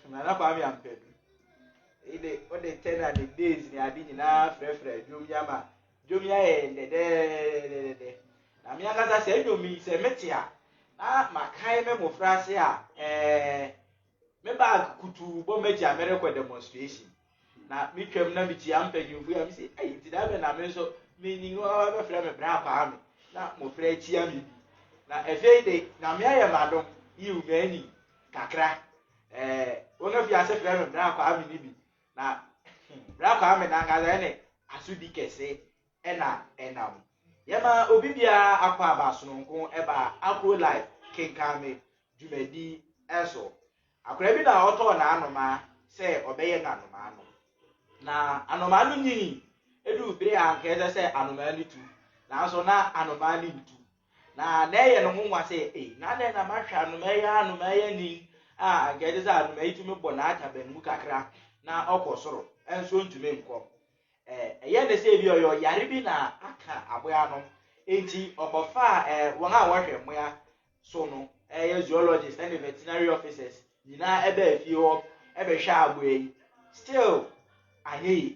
Nana Kwame Ampedu. What they tell her the days ni adi nyina frefre Jomia de. Na mi akasa se Jomi se metia. Na makai me mofra se a me bag kutu bo meji America demonstration. Na mi twam na mi ti ampanyimfu ya mi se ti da be na me so mi ni no ba frɛ me bra pa me. Na mofra ti am bi. Na efe de na mi aye madom yi u gani kakra. Wona fi ase frɛ me bra pa me ni bi. Na bra kwa me na ngaza ne asudi kese na enam yema obi bia akwa abasononko eba akro life kenkame dwumadi eso akra bi na oto na anoma se obeye na anoma no na anoma no nyi edu bire anka eze se anoma ni tu na so na anoma ni tu na ye no nwa se na na mahwa anoma ya ni anka eze anoma itu me bo na ata ban mu kakra na okosoro enso ntume nko eye de se bi oyo yare bi na aka aboya no enti okofa won a wohwe moya so no zoologists and veterinary officers nyina ebe afie ho ebe hwe aboyi still aye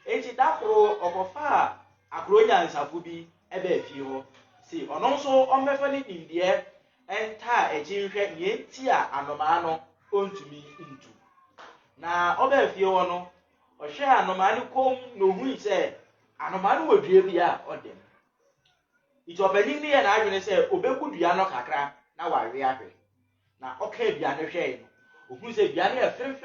enti dakoro okofa akronya nsafo bi ebe afie ho si ono so omefa ni ndie enta ejinhwe nyenti a anoma no ontumi ntu na oba afie ho no ohwe anoma ni kom no hu se anoma no wadue bia odem itopani ni ye na adwene se obeku dua no kakra na wawe ahwe na oka bia ne hwe no ohu se bia ne frem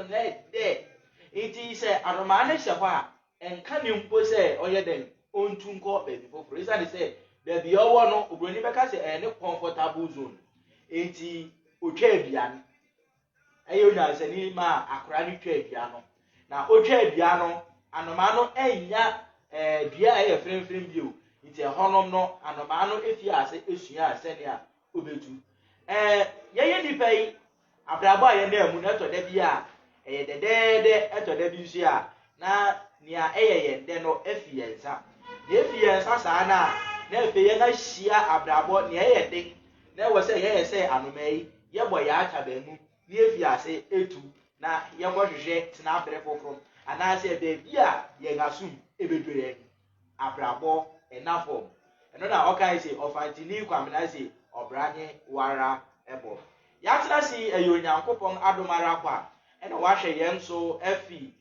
na de iti se anoma ne hye ho a enka ne mpo se oye den ontu nko baby foforo isa ne se baby owo no obroni beka se ne comfortable zone enti otwa bia no ayo nya se ni ma akora ni twa bia no na otwa bia no anoma no enya bia ye frem bio iti honom no anoma no efi ase esua ase ne a obetu ye nipa yi abrabo aye na emu na to da bia dedede eto da bi nsu a na nia ye de no efi yensa na efi yensa saa na efi ye na hia abrabo ne ye de na wo se ye se anoma yi ye bo ya acha ba mu na efi ase etu na ye bo hwehwe tena abre foforo ana se be bia ye gasum ebedwere abrabo enafo eno na okai se ofantini kwamna se obranye wara ebo ya tira si eyonyankopon adomara kwa ena wahwe yen so afi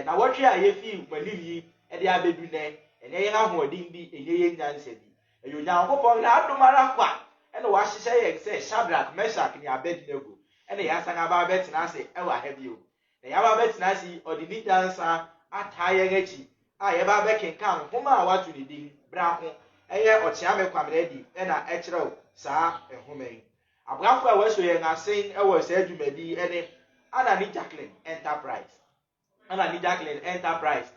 na wotwe a yefi manimi e de abedu ne ene yen ahodin bi enye yen nyanse bi eyonyankopon na adomara kwa ena wahye ye se Shadrach Meshach ni Abednego ena ya sanga ba betina se ewa hebio na ya ba betina si odini dansa ataye gachi a ye ba bekenkan homa a watu ni din bra ho eye ochiame kwamredi ena ekyerɛw saa ehome abrafo a waso ye ngasen ewo saa dwumadi ene Anani Jacqueline Enterprise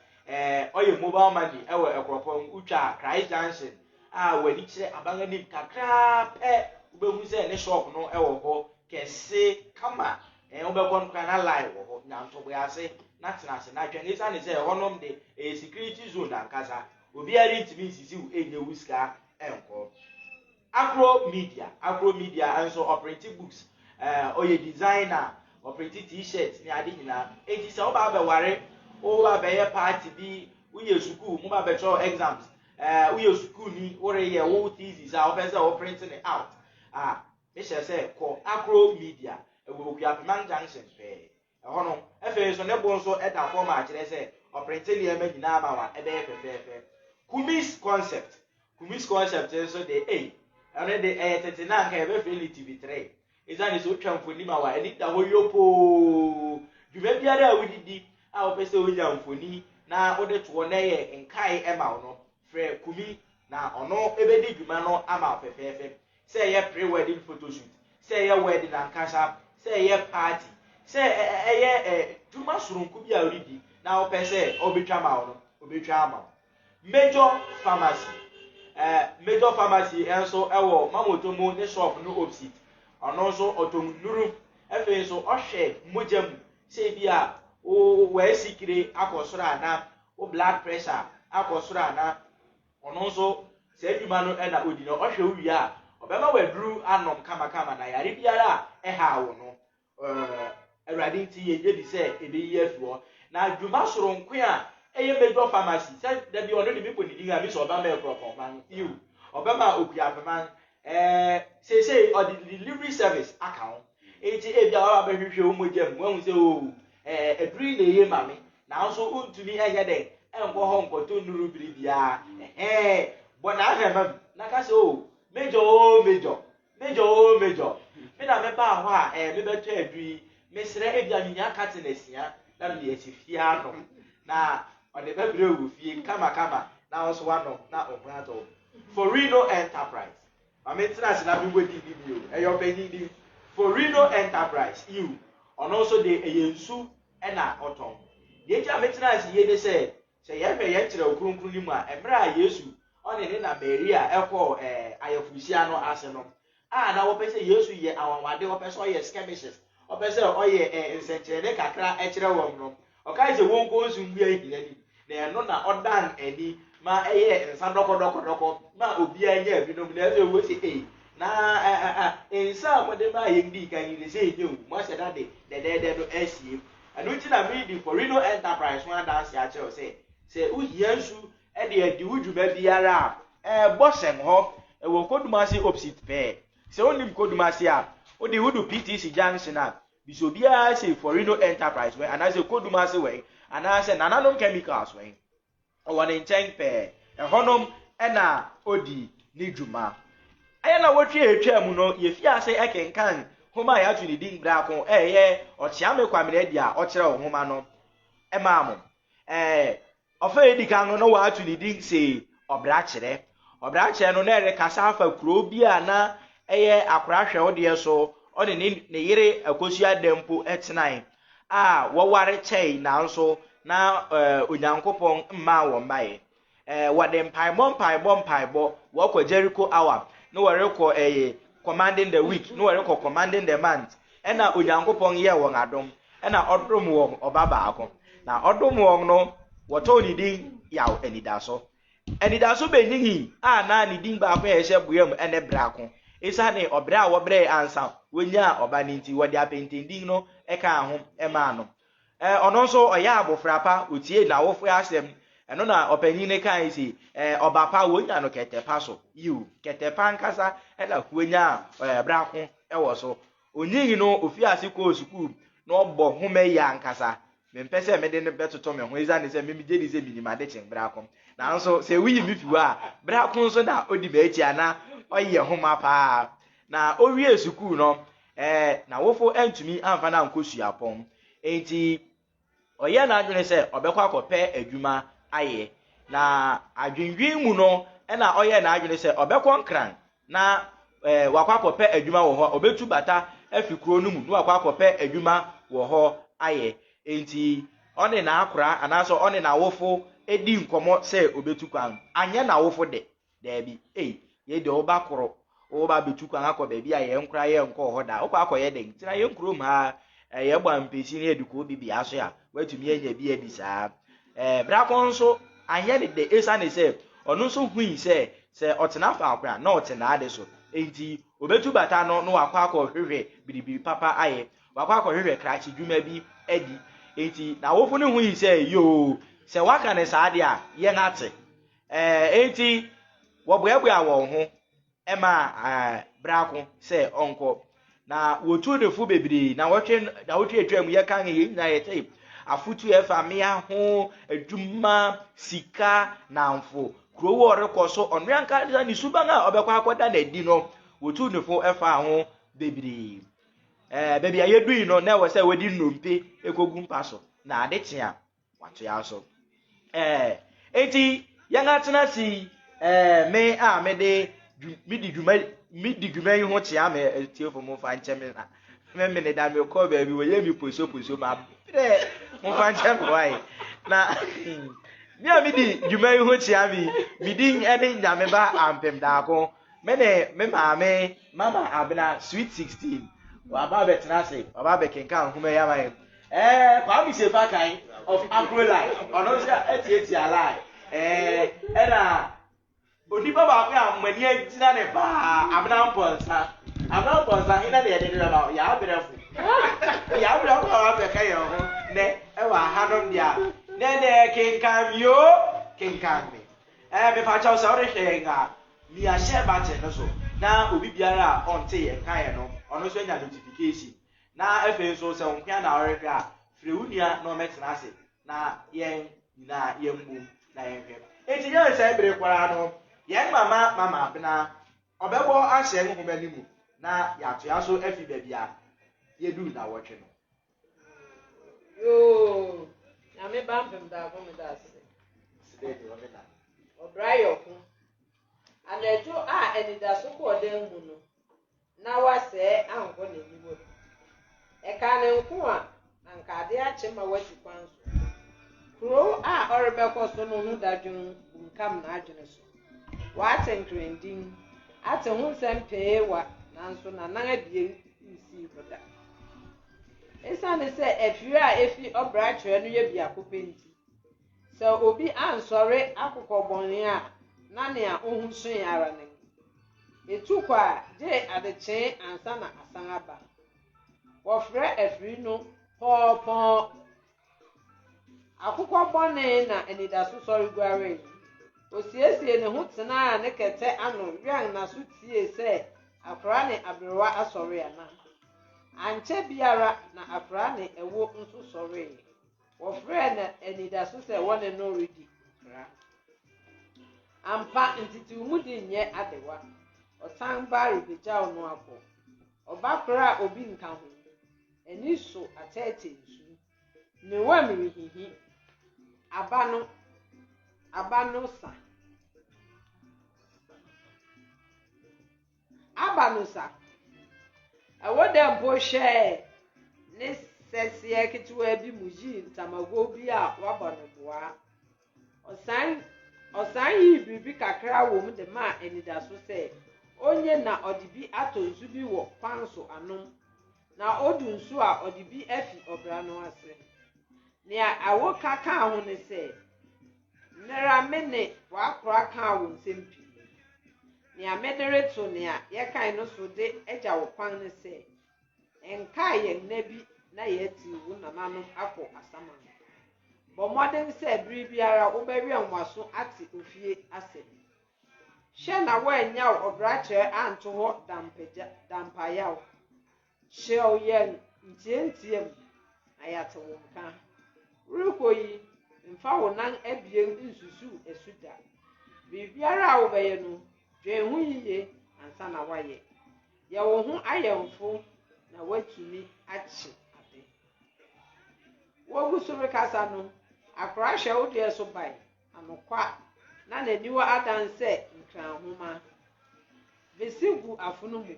oye mobile money ewo ekropon utwa Christ Junction a wani kyerɛ abanganim kakra pe ubehu se ne shop no ewo ho kese kama ubekon kana live ho nyantobo ase na tenase na twa nisa ne se honom de security zone ankasa obi ari ntimi sisi u enye wuska enko Agro media also operating books oye designer operating t-shirt ni adi nyina enti se oba be ware o ba be ye party bi uye school mo ba be cho exams uye school ni ore ye wo thesis a open say o printing it out me say ko Agro media ewo ku Apman Junction pe hono efe so ne bo so eda form a kire say operating ye ma nyina ma wa ebe ye fefe Kumis concept so de ane de 39 ka ebe feli TV3 izani so twamfoni ma wa edita ho yopo dwuma biara a wudidi a opese onya mfoni na ode to na ye nkai ema no frɛ kumi na ɔno ebedi dwuma no ama fɛfɛɛfɛ sɛ ɛyɛ pre-wedding photoshoot sɛ ɛyɛ wedding ankasa sɛ ɛyɛ party sɛ ɛyɛ dwuma soronko bi a ɔredi na ɔpɛ sɛ ɔbɛtwa ma ɔno ɔbɛtwa ama major pharmacy nso ɛwɔ mamoto mu ne shop no opposite ɔno nso ɔtɔn nnuru afei nso ɔhwɛ mogya mu sɛ bi a wɔasikire akɔ soro ana wo blood pressure akɔ soro ana ɔno nso sɛ adwuma no ɛna odi no ɔhwɛ wo wie a ɔbɛma waduru anom kamakama na yare biara a ɛha wo no awurade nti yɛgye di sɛ ɛbɛyi afi hɔ na adwuma soronko a ɛyɛ major pharmacy sɛ da bi ɔno de bi kɔ ne din a bi sɛ ɔbɛma ɛkorɔpɔn man iw ɔbɛma okuafeman seesei ɔde delivery service aka ho eti ebi a ɔba bɛhwehwɛ wo mogya mu wahu sɛ o aduri na ɛyɛ mame nanso wontumi ɛyɛ dɛ ɛnkɔ hɔ nkɔtɔ nnuru biri biara bɔ na ahɛma na ka sɛ o major me na meba hɔ a mebɛtɔ aduri mesrɛ ebi a menya kate na asia na mede asi fie ano na ɔde bɛbrɛ wɔ fie kamakama na ɔso wanom na ɔho atɔ Forino Enterprise mame tena ase na mebɔ di bio ɛyɛ ɔpanyin di Forino Enterprise iw ɔno nso de ɛyɛ nsu ɛna ɔtɔn deɛ gya metena ase yie de sɛ yɛhwɛ yɛkyerɛ okronkron ni mu a mmerɛ a Yesu ɔne ne na Maria ɛkɔ ayɛfuhyia no ase no a na wɔpɛ sɛ Yesu yɛ anwanwade wɔpɛ sɛ ɔyɛ skirmishes ɔpɛ sɛ ɔyɛ nsɛnkyerɛnne kakra ɛkyerɛ wɔn no ɔkae sɛ wɔn nkɔ nsu mmua ahina ni na ɛno na ɔdan ani ma ɛyɛ nsa dɔkɔdɔkɔdɔkɔ ma obiara nyɛ ebinom na ɛsɛ wɔn si na nsa a wɔde ma yɛn di kan yi de sɛ enye o mo ahyɛ dade dɛdɛɛdɛ no ɛsie ɛno nti na mi di Forino Enterprise ho adansi akyerɛw sɛ wohia nsu ɛde adi wo dwuma biara a bɔ sɛm hɔ ɛwɔ Kodumase opposite pɛɛ sɛ wonim Kodumase a wode wodu PTC junction a biso biara sɛ Forino Enterprise wɛ anaasɛ Kodumase wɛ anaasɛ nananom chemicals wɛ ɔwɔ ne nkyɛn pɛɛ ɛhɔnom ɛna odi ne dwuma ayɛ na wɔtwe atwa mu no yɛfi ase ɛkenkan homa a yɛato ne din brako ɛyɛ ɔkyeame kwamena di a ɔkyerɛ wo homa no ɛmaa mo ɔfa edi kan no wɔato ne din sɛ ɔbrakyerɛ no na ɛrekasa afa kuro bi a na ɛyɛ akora hwɛ wodeɛ so ɔne ne yere akosua dempo ɛtenae a wɔware kyɛe nanso na onyankopɔn mmaa wɔn bae wɔde mpaebɔ wɔkɔ Jericho hour na wɔrekɔ commanding the week na wɔrekɔ commanding the month ɛna onyankopɔn yɛ wɔn adom ɛna ɔdom wɔn ɔba baako na ɔdom wɔn no wɔtɔ ne din yaw anidaso bɛnyihi a na ne din baako yɛ hyɛ boa mu ɛne brako ɛsiane ɔbrɛ a wɔbrɛ ansa wɔnya ɔba ne nti wɔde apɛntɛndin no ɛka ho ɛmaa no ɔno nso ɔyɛ abofra pa otie na awofo asɛm ɛno na ɔpanyin ne kan si ɔba pa wɔnya no kɛtɛpa so yiw kɛtɛpa nkasa ɛna wɔnya brako ɛwɔ so onyihi no ofi ase kɔ sukuu na ɔbɔ homa yi ankasa mempɛ sɛ mede ne bɛtotɔ me ho ɛsiane sɛ memegye di sɛ minimade kyɛn brako nanso sɛ woyi me fi hɔ a brako nso na odi m'akyi ana ɔyɛ homa paa na owie sukuu no na wofo antumi amfa na nkɔ suapɔn enti ɔyɛ n'adwene sɛ ɔbɛkɔ akɔpɛ adwuma ayɛ na adwendwen mu no ɛna ɔyɛ n'adwene sɛ ɔbɛkɔ nkran na wakɔ akɔpɛ adwuma wɔ hɔ ɔbɛtu bata afi kuro no mu na wakɔ akɔpɛ adwuma wɔ hɔ ayɛ enti ɔne n'akora anaasɛ ɔne n'awofo edi nkɔmɔ sɛ ɔbɛtu kwan anyɛ n'awofo de daabi yɛ de ɔba koro ɔba bɛtu kwan akɔ baabi a yɛn nkora yɛ nkɔ hɔ da ɔkɔ akɔ yɛ den tena yɛn kurom ha yɛ bɔ ampesi ne yɛde kɔ bibi aso a watumi anya bi adi saa brako nso anyɛ ne de esane sɛ ɔno nso hui sɛ ɔtena fa akora na ɔtena ade so enti ɔbɛtu bata no na wakɔ akɔ hwehwɛ biribiri papa ayɛ wakɔ akɔ hwehwɛ krakye dwuma bi adi enti na wofo no hui sɛ yoo sɛ waka ne saa de a yɛn ate enti wɔboaboa wɔn ho ɛma brako sɛ ɔnkɔ na wotu defo bebree na wotwe atwa mu yɛ kan yɛ nyina yɛ tɛ afutu ɛfa mmea ho adwuma sika namfo kuro wɔ rekɔ so ɔno anka ne suban a ɔbɛkɔ akɔda n'adi no wotu defo ɛfa ho bebree baabi a yɛdui no na ɛwɔ sɛ wɔde nnompe ekogu mpa so na ade kyea wato ya so enti yanga tena si me a me de midi dwuma yi ho tia me tie fo mo fa nche me na me ne da me call baby we ye mi poso ma bre mo fa nche me why na mi a midi dwuma yi ho tia mi din ene nya me ba ampem da ko me ne me maame mama abena sweet 16 wa ba be tena se wa ba be kenka ho me ya mai kwa mi se fa kan of Agro-Life ono sia eti alai ɛna onipa baako a mmani agyina ne paa amena mpɔnsa hena deɛ de ba yɛabrɛfo a wabɛka yɛn ho nɛ ɛwɔ ahanom deɛ nɛ kenkan yo kenkan me mepa kyɛw sɛ worehwɛ nga miahyɛ bate no so na obi biara a ɔnte yɛn ka yɛn no ɔno nso anya notification na afei nso sɛ wonkwa na worehwɛ a frɛ wo nua na ɔmɛtena ase na yɛn nyinaa yɛmmu na yɛnhwɛ enti yɛn sɛ bere kwara no yɛn mama abena ɔbɛbɔ ahyɛ nhoma no mu na yɛatoa so afi baabi a yɛduru na wɔtwe no yoo na me ba mpem da ko me da se sideni wo me na obrayo ko anajo a enida so ko dan mu no na wasɛ anko na niwo ɛka ne nko a ankade akye ma wati kwan so kuro a ɔrebɛkɔ so no ho dadwon bunkam na adwene so wate nkrendin ate ho nsɛm pee wa nanso na nan abie nsi boda esane sɛ afiri a efi ɔbra kyerɛ no yɛ biako penti sɛ obi ansɔre akokɔ bɔnne a na nea ohun so ara ne etu kwa gye adekye ansa na asan aba wɔfrɛ afiri no pɔɔpɔɔ akokɔ bɔnne na anidaso sɔre guare osiesie ne ho tena ne kɛtɛ ano wian na so tie sɛ akora ne abrewa asɔre ana ankyɛ biara na akora ne ɛwo nso sɔre wɔfrɛ na anidaso sɛ wɔne no redi kra ampa ntitiw mu di nyɛ adewa ɔtan ba rebegyaw no akɔ ɔba kora a obi nka ho ani so atɛɛtɛ nsu ne wam rehihi aba no sa ɛwɔ dɛ mpo hwɛ ne sɛseɛ ketewa bi mu yi ntamago bi a wabɔ no boa ɔsan yi biribi kakra wɔ mu de ma anidaso sɛ onye na ɔde bi atɔ nsu bi wɔ kwan so anom na odu nsu a ɔde bi afi ɔbra no ase nea awo kaka ho ne sɛ nera mene wakora ka wo nsɛm pii nea medere to nea yɛkan no so de agya wo kwan ne sɛ enka yɛn na bi na yɛti wo nananom akɔ asama bɔ mmɔden sɛ bere biara wobɛwɛn waso ate ofie asɛm hyɛ na woanya ɔbra kyerɛ anto hɔ dampayaw hyɛw yɛn ntiantiam na yɛate wo nka wurukɔ yi mfa wo nan abien nsusu esuda biribiara a wobɛyɛ no dwen ho yiye ansa na wayɛ yɛwo ho ayɛmfo na watumi akye ade wogu so rekasa no akora hwɛ wo deɛ so bae anokwa na n'aniwa adan sɛ nkranhoma besi gu afono mu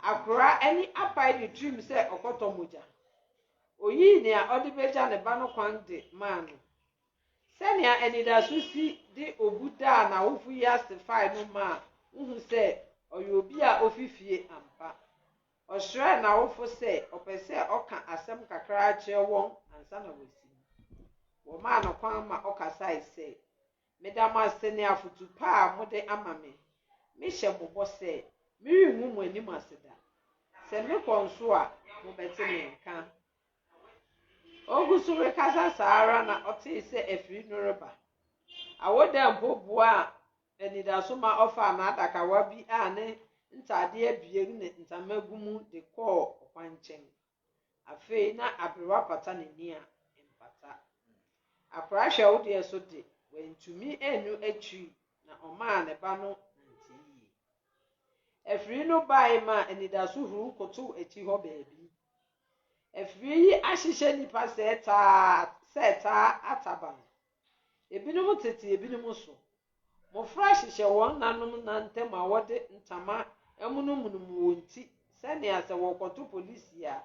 akora ani apae de trim sɛ ɔkɔtɔ mogya oyi nea ɔde begya ne ba no kwan de maa no sɛnea anidaso si de obu daa na wofo yi ase fae no ma uhu sɛ ɔyɛ obi a ofifie ampa ɔsrɛ na wofo sɛ ɔpɛ sɛ ɔka asɛm kakra kyerɛ wɔn ansa na wasi wɔ maa no kwan ma ɔkasae sɛ meda mo ase ne afotu pa a mode ama me mehyɛ mo bɔ sɛ merenwu mo anim ase da sɛ mekɔ nso a mobɛte me nka ogu so rekasa saara na ɔtee sɛ afiri no reba awoda mpoboa a anidaso ma ɔfa na adakawa bi a ne ntade abien ne ntama gu mu de kɔɔ ɔkwan nkyɛn afei na abrewa pata n'ani a mpata akora hwɛ wo deɛ so de wantumi anu akyi na ɔmaa ne ba no nante yie afiri no bae ma anidaso huru kotow akyi hɔ baabi afiri yi ahyehyɛ nipa sɛ taa ataba no ebinom tete ebinom so mofra hyehyɛ wɔn nanom na ntem a wɔde ntama emunumunu wɔn ti sɛnea sɛ wɔkɔto polisi a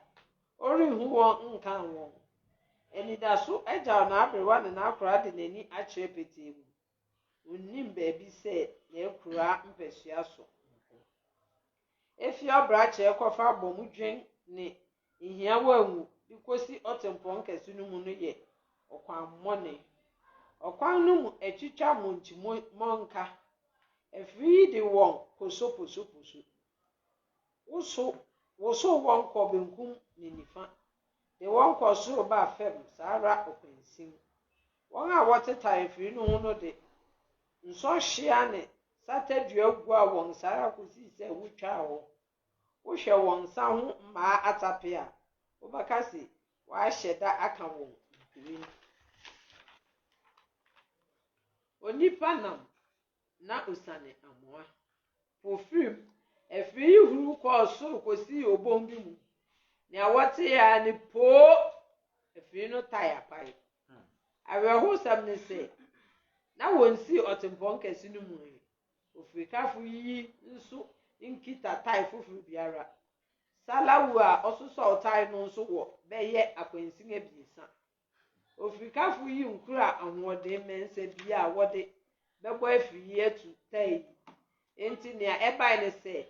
ɔrenhu wɔn nkan wɔn enidaso agyaw na aberewa ne n'akora de n'ani akyerɛ petee mu onnim baabi sɛ na ekura mpɛsua so efi ɔbrakyɛ kɔfa bɔmu dwen ne ihia wangu bikosi ɔtempɔn kɛse no mu no yɛ ɔkwammɔne ɔkwan no mu atwitwa monti monka afiri de wɔn poso woso wɔn kɔ benkum ne nifa de wɔn kɔ soro ba fam saara ɔkwansin wɔn a wɔteta afiri no ho no de nsɔhwea ne satadua gu a wɔn saara kosi sɛ wotwa hɔ wohwɛ wɔn nsa ho mmaa atape a wobɛka se wɔahyɛ da aka wɔn mpiri onipa nam na osane amoa pofirim afiri huru kɔ soro kosi obom bi mu nea wɔte ya ne poo afiri no taya pai awerɛhosɛm ne sɛ na wɔnsi ɔtempɔn kɛse no mu ofirikafo yi nso nkita tai foforo biara salawu a ɔsosɔ tai no nso wɔ bɛyɛ akwansin abiesa ofirikafo yi nkura ahoɔden mensa bi a wɔde bɛbɔ afiri atu tai enti nea ɛbae ne sɛ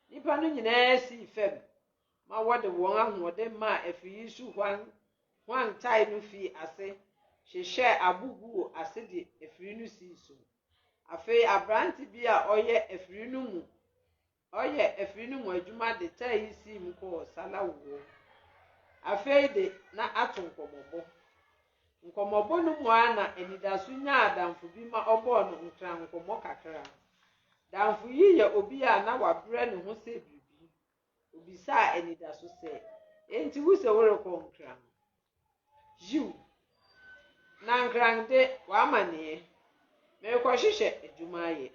nipa no nyinaa si fam ma wɔde wɔn ahoɔden ma afiri so hwan tai no fi ase hyehyɛ abugu ase de afiri no si so afei abrante bi a ɔyɛ afiri no mu adwuma de tai si mu kɔ salawu afei de na ato nkɔmmɔbɔ no mu a na anidaso nya adamfo bi ma ɔbɔɔ no nkra nkɔmmɔ kakra damfo yi yɛ obi a na wabrɛ ne ho sɛ biribi obisaa anidaso sɛ enti wo sɛ worekɔ nkra yiw na nkrande wamane merekɔhyehyɛ adwuma ayɛ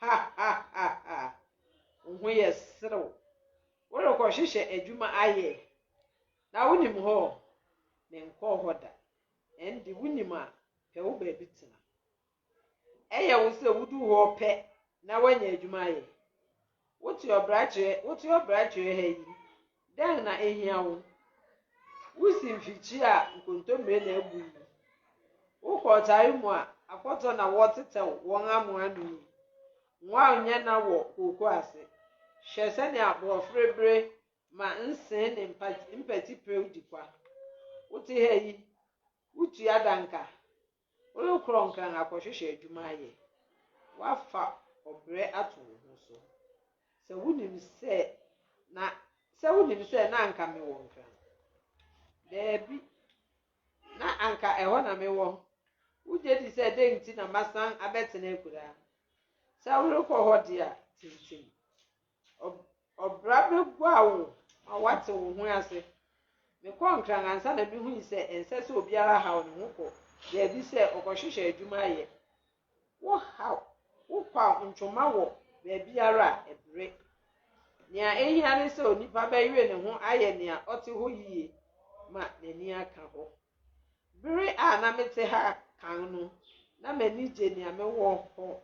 ha ho yɛ serew worekɔhyehyɛ adwuma ayɛ na wonim hɔ menkɔɔ hɔ da ɛnde wonim a pɛ wo baabi tena ɛyɛ wo sɛ wodu hɔ pɛ na wanya adwuma ayɛ wote ɔbrakyerɛ ha yi dɛn na ehia wo wosi mfikyi a nkontomire na abu yi wokɔ ɔtare mu a akɔtɔ na wɔtetew wɔn amoa no yi nwa onyɛ na wɔ kooko ase hwɛ sɛnea borɔforo bere ma nsee ne mpati prew di kwa wote ha yi wotua danka worekorɔ nkran akɔhwehwɛ adwuma ayɛ wafa ɔbrɛ ato wo ho so sɛ wonim sɛ na anka me wɔ nkran daabi na anka ɛhɔ na me wɔ wogye di sɛ dɛn nti na masan abɛtena akura sɛ worekɔ hɔ de a tintim ɔbra bɛgu a wo ma wate wo ho ase mekɔ nkran ansa na mehu sɛ ɛnsɛ sɛ obiara haw ne ho kɔ daabi sɛ ɔkɔhwehwɛ adwuma ayɛ wokɔ ntwoma wɔ baabiara a ɛbere nea ehia ne sɛ onipa bɛyɛ ne ho ayɛ nea ɔte hɔ yie ma n'ani aka hɔ bere a na mete ha kan no na m'ani gye nea mewɔ ho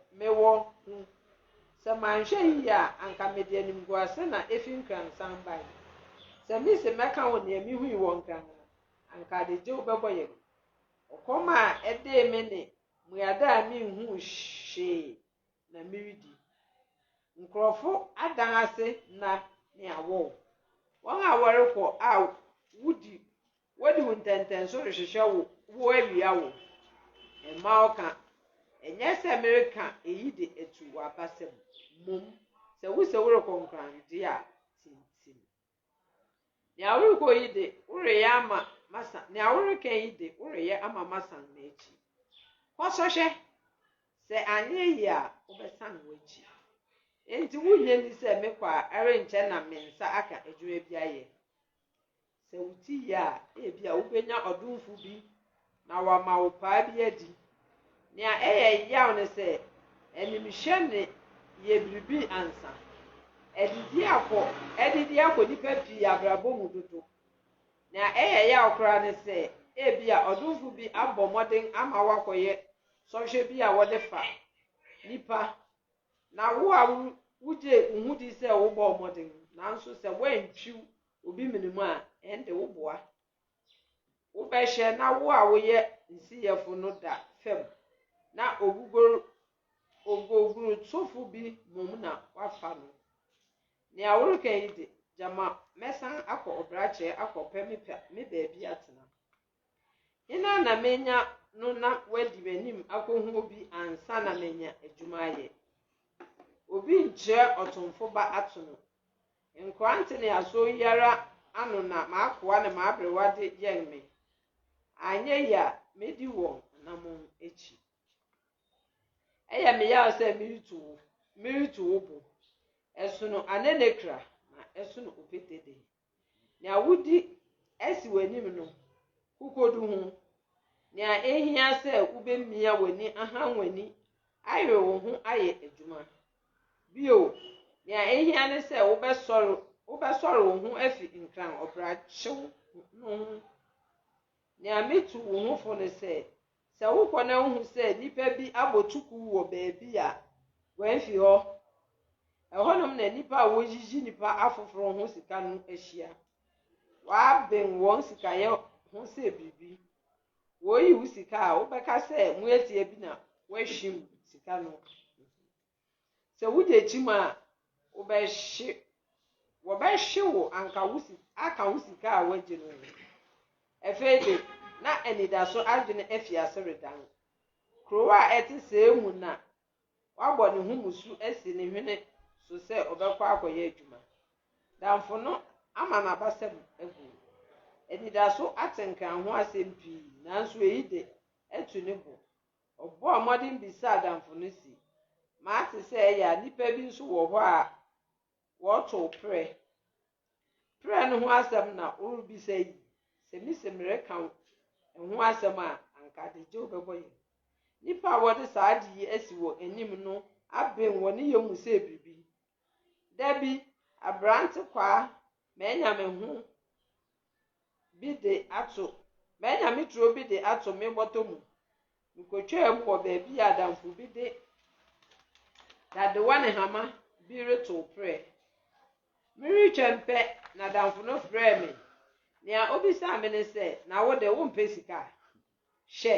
sɛ manhwɛ yie a anka mede animguase na efi nkransan bae sɛ misi mɛka wo nea mihui wɔ nkran anka de gye wo bɛbɔ yɛ ɔkɔm a ɛde me ne mmuada a minhu hwee na miridi nkurɔfo adan ase na ne awɔ wɔn a wɔrekɔ a wodi wo ntɛntɛnso rehwehwɛ wo awia wo ɛma ɔka ɛnyɛ sɛ mereka eyi de etu w'abasɛm mom sɛ wo sɛ worekɔ nkrande a tintim nea worekɔ yi de woreyɛ ama masa nea woreka yi de woreyɛ ama masan n'akyi kɔsɔhwɛ sɛ anyɛ yi a wobɛsan w'akyi enti wunye ni sɛ mekɔ a ɛrenkyɛ na me nsa aka adwuma bi ayɛ sɛ wuti yi a ebi a wobenya ɔdomfo bi na wama wo paa bi adi nea ɛyɛ yaw ne sɛ animhwɛ ne yɛ biribi ansa ɛdidi akɔ nipa pii abrabɔ mu dodo nea ɛyɛ yaw koraa ne sɛ ebi a ɔdomfo bi abɔ mmɔden ama wakɔyɛ sɔhwɛ bi a wɔde fa nipa na wo a wogye wo ho di sɛ wobɔ ɔmɔden nanso sɛ woantwiw obi minimu a ɛnde wo boa wobɛhyɛ na wo a woyɛ nsiyɛfo no da fam na ogugoro tofo bi mom na wafa no nea woreka yi de gyama mɛsan akɔ ɔbrakyɛ akɔpɛ me baabi atena ina na menya no na wadi m'anim akɔhu obi ansa na menya adwuma ayɛ obi nkyerɛ ɔtomfo ba ato no nkwante ne aso yara ano na maakoa ne maabrewa de yɛn me anyɛ ya medi wɔn anamon akyi ɛyɛ meyaw sɛ miritu wo bo ɛso no anenekra na ɛso no opetede nea wodi asi w'anim no kukodu ho nea ehia sɛ wobɛmia w'ani ahan w'ani ayɛ wo ho ayɛ adwuma bio nea ehia ne sɛ wobɛsɔre wo ho afi nkran ɔbrakyew no ho nea metu wo ho fo ne sɛ wokɔ na wohu sɛ nipa bi abɔtuku wɔ baabi a wɔamfi hɔ ɛhɔnom na nipa a wɔyiyi nipa afoforo ho sika no ahyia wɔaben wɔn sikayɛ ho sɛ biribi wɔyi wo sika a wobɛka sɛ moatie bi na wɔahwim sika no sɛ wode kyim a wɔbɛhye wo aka wo sika a wɔagye no afei de na anidaso adwene afiase redan kurow a ɛte sɛɛ mu na wabɔ ne ho musu asi ne hwene so sɛ ɔbɛkɔ akɔyɛ adwuma damfo no ama n'abasɛm agu anidaso atenkan ho asɛm pii nanso eyi de atu ne bo ɔbɔ mmɔden bisaa damfo no si maate sɛ ɛyɛ a nipa bi nso wɔ hɔ a wɔto prɛ no ho asɛm na ɔrebisa yi sɛ misɛ mmerɛka ho asɛm a anka de gye wobɛbɔ yɛ nipa a wɔde saa ade yi asi wɔ anim no abɛn wɔ ne yɛ mu sɛ biribi dabi abrante kwaa manya me turo bi de ato me bɔtɔ mu nkotwaa mu wɔ baabi a damfo bi de dadewa ne hama bi reto prɛ meretwa mpɛ na damfo no frɛ me nea obisaa me ne sɛ na wo de wompɛ sika hyɛ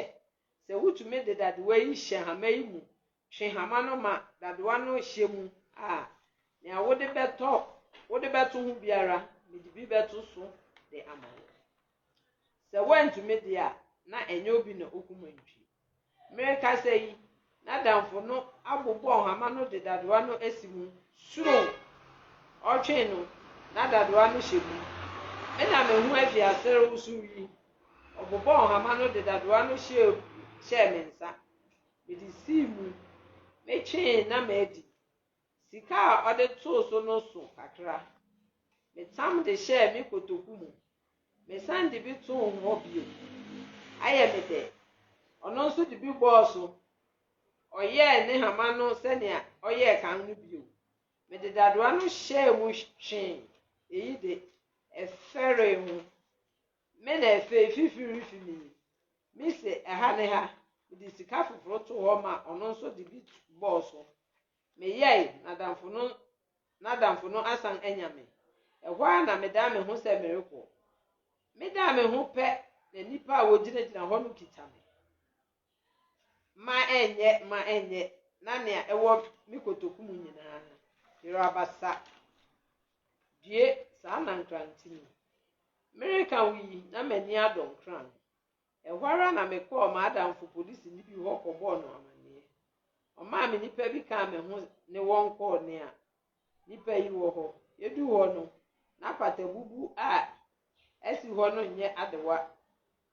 sɛ wotumi de dadewa yi hyɛ hama yi mu twe hama no ma dadewa no hyɛ mu a nea wode bɛto ho biara mede bi bɛto so de ama wo sɛ woantumi de a na ɛnyɛ obi na okuma ntwi mereka sɛ yi na damfo no abobɔ hama no de dadewa no asi mu suro ɔtwe no na dadewa no hyɛ mu ɛna mehu afiase rewoso yi ɔbobɔ hama no de dadewa no hyɛ me nsa mede sii mu metwee na maadi sika a ɔde too so no so kakra metam de hyɛɛ me kotoku mu mesan de bi too hɔ bio ayɛ me dɛ ɔno nso de bi bɔɔ so ɔyɛɛ ne hama no sɛnea ɔyɛɛ kan no bio mede dadewa no hyɛɛ mu twee eyi de ɛfɛre ho me na ɛfɛ fifiri fimi me se ɛha ne ha mede sika foforo to hɔ ma ɔno nso de bi bɔɔ so meyɛe na damfo no asan anya me ɛhɔ a na meda me ho sɛ merekɔ meda me ho pɛ na nipa a wɔgyinagyina hɔ no kita me ma ɛnyɛ na nea ɛwɔ me kotoku mu nyinaa yɛrɛ abasa due saa na nkrantini mereka wi na m'ani adɔ nkran ɛhɔ ara na mekɔɔ m'adamfo polisi ni bi hɔ kɔbɔɔ no amanneɛ ɔmaa me nipa bi kaa me ho ne wɔn kɔɔ ne a nipa yi wɔ hɔ yɛdu hɔ no na patabubu a asi hɔ no nyɛ adewa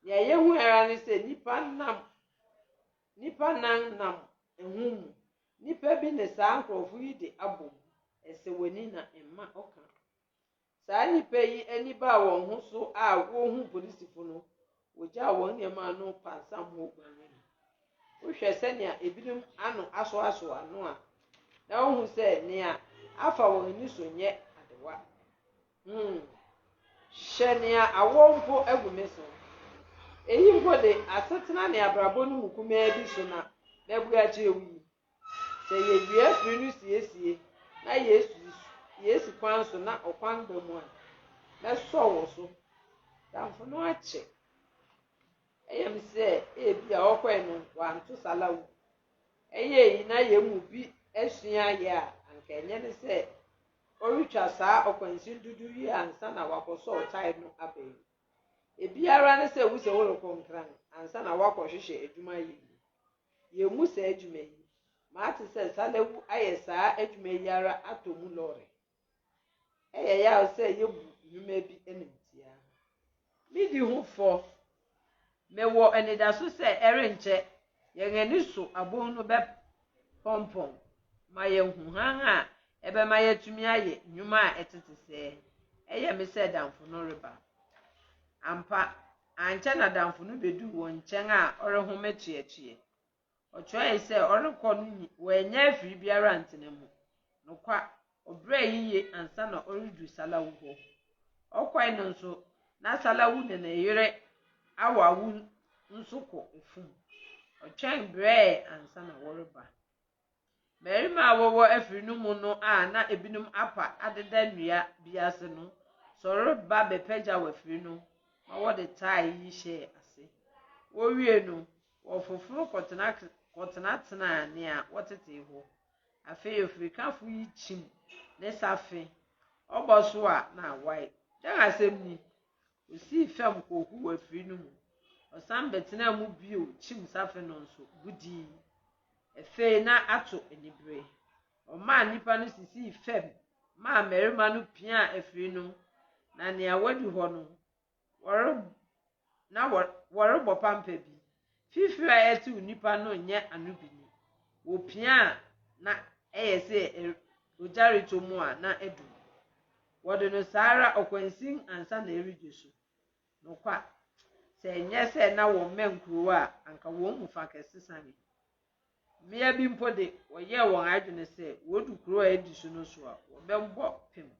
nea yɛhu ara ne sɛ nipa nan nam ɛho mu nipa bi ne saa nkurɔfo yi de abɔ ɛsɛ w'ani na ɛma ɔka saa nipa yi ani baa wɔn ho so a wɔhu polisifo no wɔgyaa wɔn nneɛma ano pansam ho gbanwani wohwɛ sɛnea ebinom ano aso ano a na wohu sɛ nea afa wɔn ani so nyɛ adewa hyɛ nea awɔ mpo agu me so eyi mpo de asetena ne abrabɔ no mu kumaa bi so na bebu ache wi se ye wie firi no siesie na yesu kwan so na okwan ba mu a na so wo so damfo no ache eyem se ebi a okwan no wanto salawu eye yi na ye mu bi esua ye a anka enye ne se oritwa saa okwansi dudu yi ansa na wakoso otai no abai ebiara ne se wu se wo rekonkran ansa na wakohwehwe adwuma yi ye mu se adwuma yi ma ate se salawu aye saa adwuma yi ara atomu lore eye ya se ye bu nnwuma bi enimtia midi hu fo mewo enidaso se erenche ye ngani so abon no be pompom ma ye hu han a ebe ma ye tumi aye nnwuma a etete se eye me se damfo no reba ampa anche na damfo no bedu wo nchen a oreho mechiechie ochoe se orekọ no wenya afiri biara ntene mu no kwa obra yiye ansa na oridu salawu ho okwai no nso na salawu ne na yere awawu nso kọ efum otwen bre ansa na woreba merima wowo afiri no mu no a na ebinum apa adeda nnua biase no soro ba bepeja wafiri no ma wode tai yi hye ase wo wie no wo foforo kotena tena ne a wotete ho afi ofrikafo yi chim ne safe oboso a na wai dan asem ni osi fam kohu wafiri no mu osam betena mu bio chim safe no nso budi efe na ato enibre o ma nipa no sisi fam ma merima no pia afiri no na ne awadu ho no wore bopampa bi fifira eti nipa no nye anubini wo pia na eyese ojare tomu a na edu wode no sara okwansin ansa na erigesu no kwa se nye se na wo menkuru a anka wo mu fa kesesane mia bi mpode woye won adwene se wodu kuro a edisu no so a wo bembo pem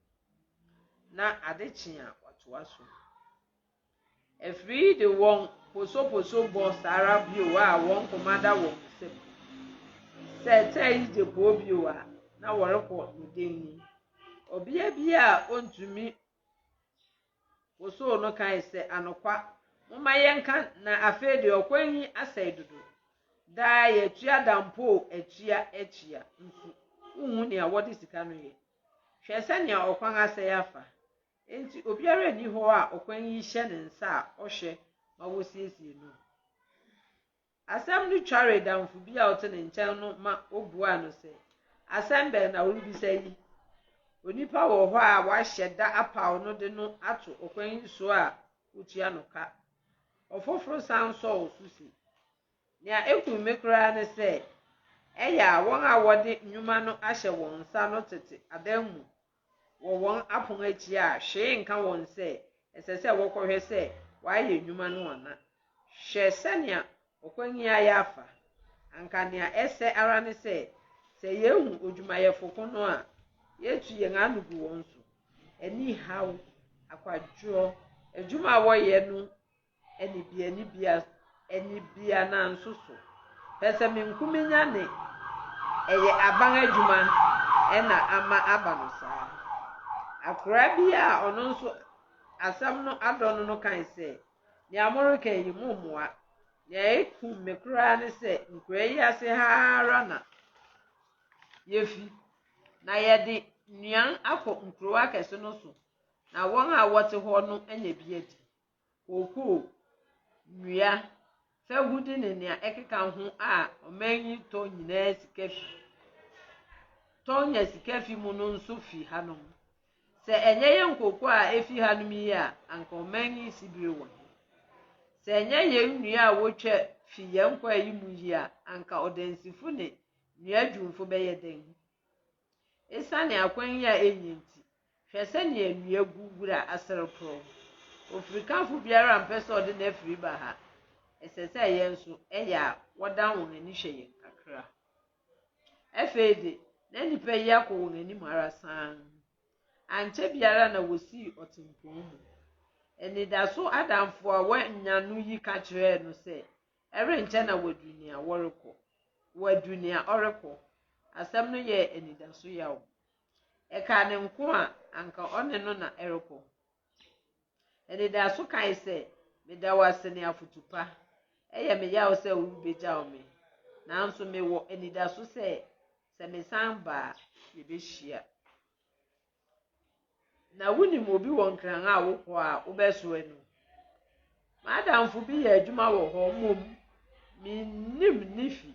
na adechi a watoa so efri de won poso bo sara bio a won komanda won se tai je bo bio a na woreko ndenni obia bia ontumi poso no kan se anokwa moma yenka na afede okwanyi asaidudu da ye tua dampo atua achia nsu uhu ne awode sika no ye hwese ne okwan asai afa enti obiara ni ho a okwanyi hye ne nsa a ohwe ma wosiesie no asam no tware damfo bi a ote ne nchen no ma obua no se assemble na worubi sai onipa wo ho a wahye da apaw no de no ato okwanyi so a otua no ka ofoforo sanso osusi nya ekumekura ne se eya won a wode nnwuma no ahye won nsa no tete adamu wo won apon achi a hwe nka won se esese wokohwe se waye nnwuma no wana hwe sania okwanyi ayafa anka ne ese ara ne se yehu odwumayefo kono a yetu yen anugu won so eni haw akwadwo adwuma wo ye no eni bia na nsoso pese menkumenya ne eye aban adwuma ena ama aba no saa akura bia ono nso asam no adon no kan se ni amorika yi mumua ni eku mekura ne se nkura yi ase hara na yefi na yede nuan akọ nkura kese no so na won a wote ho no anya biadi oku nua fagudi ne ne ekeka ho a omanyi to nyina sikafi tonya sikafi mu no nso fi hanom se enye ye nkoko a efi hanom yi a anka omanyi sibire won se enye ye nua a wotwa fi ye nkwa yi mu yi a anka odansifu ne nua dwumfo beye den esane akwanyi a enyinti hwese ne nua gugura aserpro ofrikanfo biara mpese ode na afiri ba ha esese ye nso eya wodan won ani hweye kakra efede na nipa yi akọ won ani mara san anche biara na wosi otimpon mu enidaso adamfo a wanya no yi ka kire no se ere nche na wadunia woreko wadunia oreko asɛm no yɛ anidaso yawo ɛka ne nko a anka ɔne no na ɛrekɔ anidaso kae sɛ meda wase ne afotupa ɛyɛ me yawo sɛ wo begya me nanso me wɔ anidaso sɛ me san ba yɛbɛhyia na wonim obi wɔ nkran a wokɔ a wobɛso anu madamfo bi yɛ adwuma wɔ hɔ mmom minnim nifi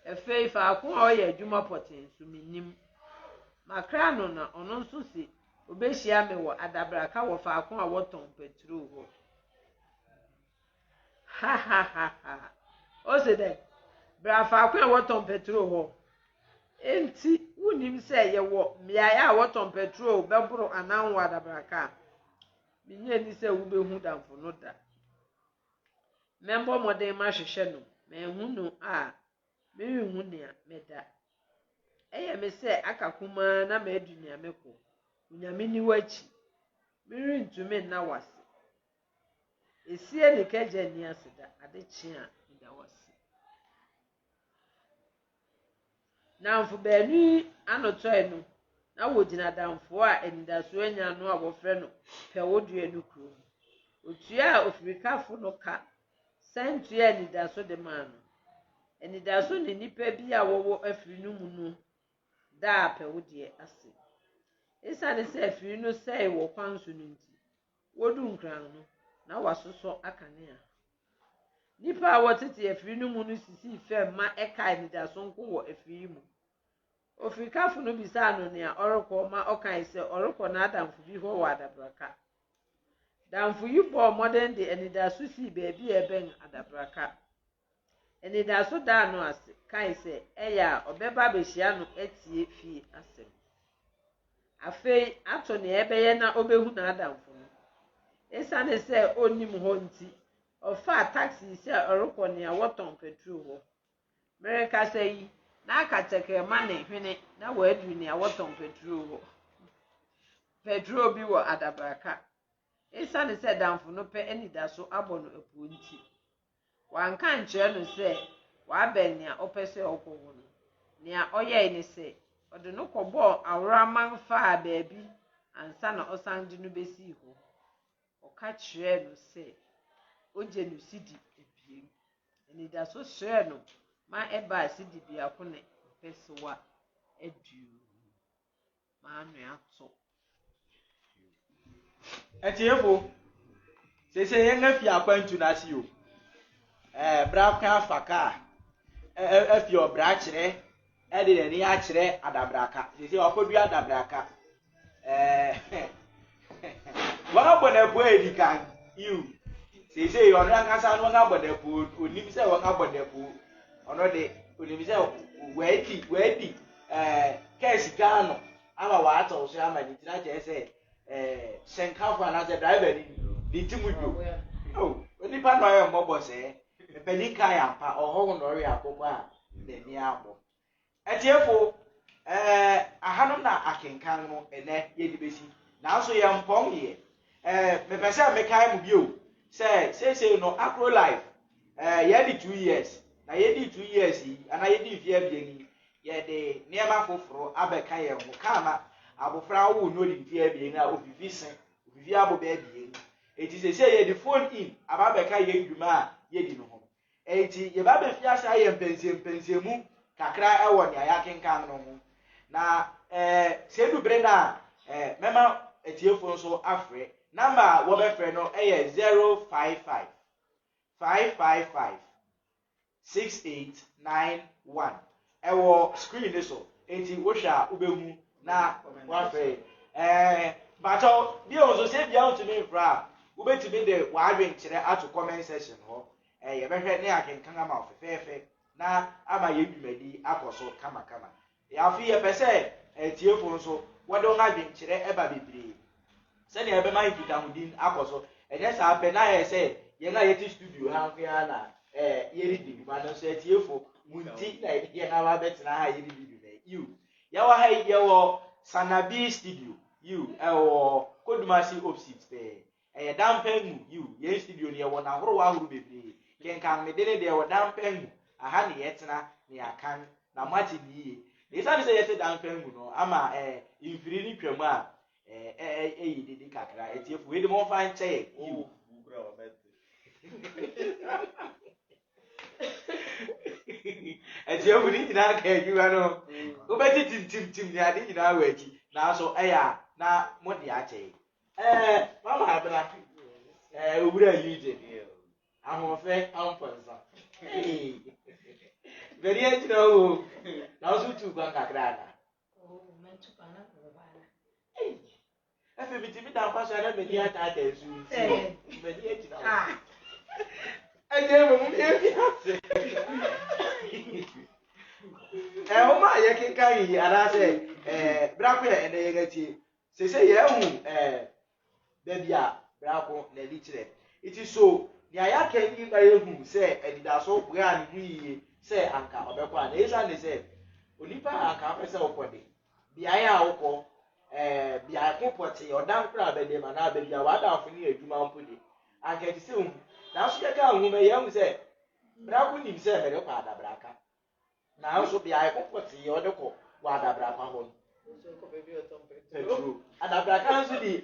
efei faako a ɔyɛ adwuma pɔten so minnim makra no na ɔno nso si obɛhyia me wɔ adabraka wɔ faako a wɔtɔn petrol hɔ ha ha ha ha o se dɛ bra faako a wɔtɔn petrol hɔ enti wonim sɛ yɛwɔ mmeaeɛ a wɔtɔn petrol bɛboro anan wɔ adabraka minye ni sɛ wobɛhu damfo no da membo modern ma hwehwɛ no mehu no a mehu nea meda ɛyɛ me sɛ aka kuma na madu nea mekɔ unyame ni wachi mirintumi na wase esie ne kagya ni aseda adekye a nda wase namfo baanu anotɔe no na wogyina damfo a anidaso anya no a wɔfrɛ no pɛwodua no kuro otua a ofirikafo no ka santua anidaso de maa no anidaso ne nipa bi a wɔwɔ afiri no mu no da pɛwodie ase esane sɛ afiri no sɛe wɔ kwan so no nti wodu nkran no na wasosɔ akanea nipa a wɔtete afiri no mu no sisi fam ma ɛka anidaso nko wɔ afiri mu ofirikafo no bisa no nea ɔrekɔ ma ɔkae sɛ ɔrekɔ na adamfo bi hɔ wɔ adabraka damfo yi bɔ mmɔden de anidaso si baabi a ɛbɛn adabraka anidaso daa no ase kae sɛ ɛyɛ a ɔbɛba bɛhyia no atie fie asɛm afei ato nea ɛbɛyɛ na ɔbɛhu na adamfo no esane sɛ onim hɔ nti ɔfa taxi sɛ ɔrekɔ nea wɔtɔn petrol hɔ merekasa yi na akakyɛkɛ ma ne hwene na wɔadu nea wɔtɔn petrol hɔ petrol bi wɔ adabraka esane sɛ damfo no pɛ anidaso abɔ no apuo nti wanka nkyerɛ no sɛ wabɛn nea ɔpɛ sɛ ɔkɔ hɔ no nea ɔyɛe ne sɛ ɔde no kɔbɔɔ aworaman faa baabi ansa na ɔsan de no bɛsii hɔ ɔka kyerɛ no sɛ ogye no sidi ebien anidaso hyerɛ no ma ɛbaa sidi biako ne mpɛsewa aduo ma ano ato etiefo sese yɛn afi akwantu n'ase o bra kan afaka afi obra kyerɛ ɛde n'ani akyerɛ adabraka sese wakɔdua adabraka wɔn abɔ na po edi kan iu sese ɔno ankasa no wɔn abɔ na po onim sɛ wɔn abɔ na po ɔno de onim sɛ wɔadi kɛɛsi gaano ama wɔatɔ so ama ne tena kyerɛ sɛ sɛnkafo anaasɛ driver ni ti mu dwo onipa no ayɛ mmɔbɔ sɛ mpani kan ampa ɔhɔ no ɔre akɔkɔ a n'ani abɔ ɛtiefo ahanom na akenkan no ɛnɛ yɛde bɛsi nanso yɛ mpɔm yɛ mepɛ sɛ mekae mu bio sɛ seesei no Acro Life yɛde 2 years na yɛde 2 years yi ana yɛde mfie abien yi yɛde nneɛma foforɔ abɛka yɛn ho kama abofra wo no de mfie abien a ofifi sen ofifi abɔ baabien eti seesei yɛde phone in ababɛka yɛn dwuma a yɛdi no ho eti yɛba bɛfi ase ayɛ mpɛnsɛmu kakra ɛwɔ nea yɛakenkan no ho na sɛ dubere na mɛma etiefo nso afrɛ namba wɔbɛfrɛ no ɛyɛ 055 555 6891 ɛwɔ screen ne so eti wohwɛ a wobɛhu na wafrɛ batɔ bi nso sɛ bia ntumi mfra a wobɛtumi de wadwen kyerɛ ato comment section hɔ yɛbɛhwɛ ne akenkan ama fɛfɛɛfɛ na ama yɛ dwumadi akɔ so kamakama yɛafi yɛpɛ sɛ tiefo nso wɔde wɔn adwen kyerɛ ɛba bebree sɛnea ɛbɛma nkitahodin akɔ so ɛnyɛ saa pɛ na yɛ sɛ yɛn a yɛte studio ha nko ara na yɛredi dwuma no nso tiefo mu nti na yɛn a wabɛtena ha yɛredi dwuma yiw yɛwɔ ha yi yɛwɔ Sanabi studio yiw ɛwɔ Kodumasi opposite pɛɛ ɛyɛ dampen mu yiw yɛn studio no yɛwɔ n'ahorow bebree kenkan me de ne deɛ wɔ dampen mu aha ne yɛtena ne akan na mate ni ye isa se yete dan kan mu no ama infiri ni twam a yi didi kakra etiefu we de mo fa nche yi bugura wa bete etiefu ni nyina ka adwuma no wo beti tim ni ade nyina wa achi na so na mo de ache mama abra owura yije ahofe amponsa very agina o na so tu kwa kakra na mentu pana ko bana efe bitimi da kwa so na me dia ta ta su me dia agina aje mo mu ye fi ase o ma ye kin kai ara se brako ye ene ye gati se ye hu da bia brako na li kire iti so ni aya kan yi ba ye hu se edida so bua ni hu yi se anka obekwa na esa ne se onipa anka pese okode bia ya okọ bia kopoti odan kra be de ma na be bia wada afuni adwuma mpode anka ti se hu na so ka hu me ye hu se brako ni se mere kwa da braka na so bia kopoti o de ko wada braka ho so ko be bi otompe true ada braka so di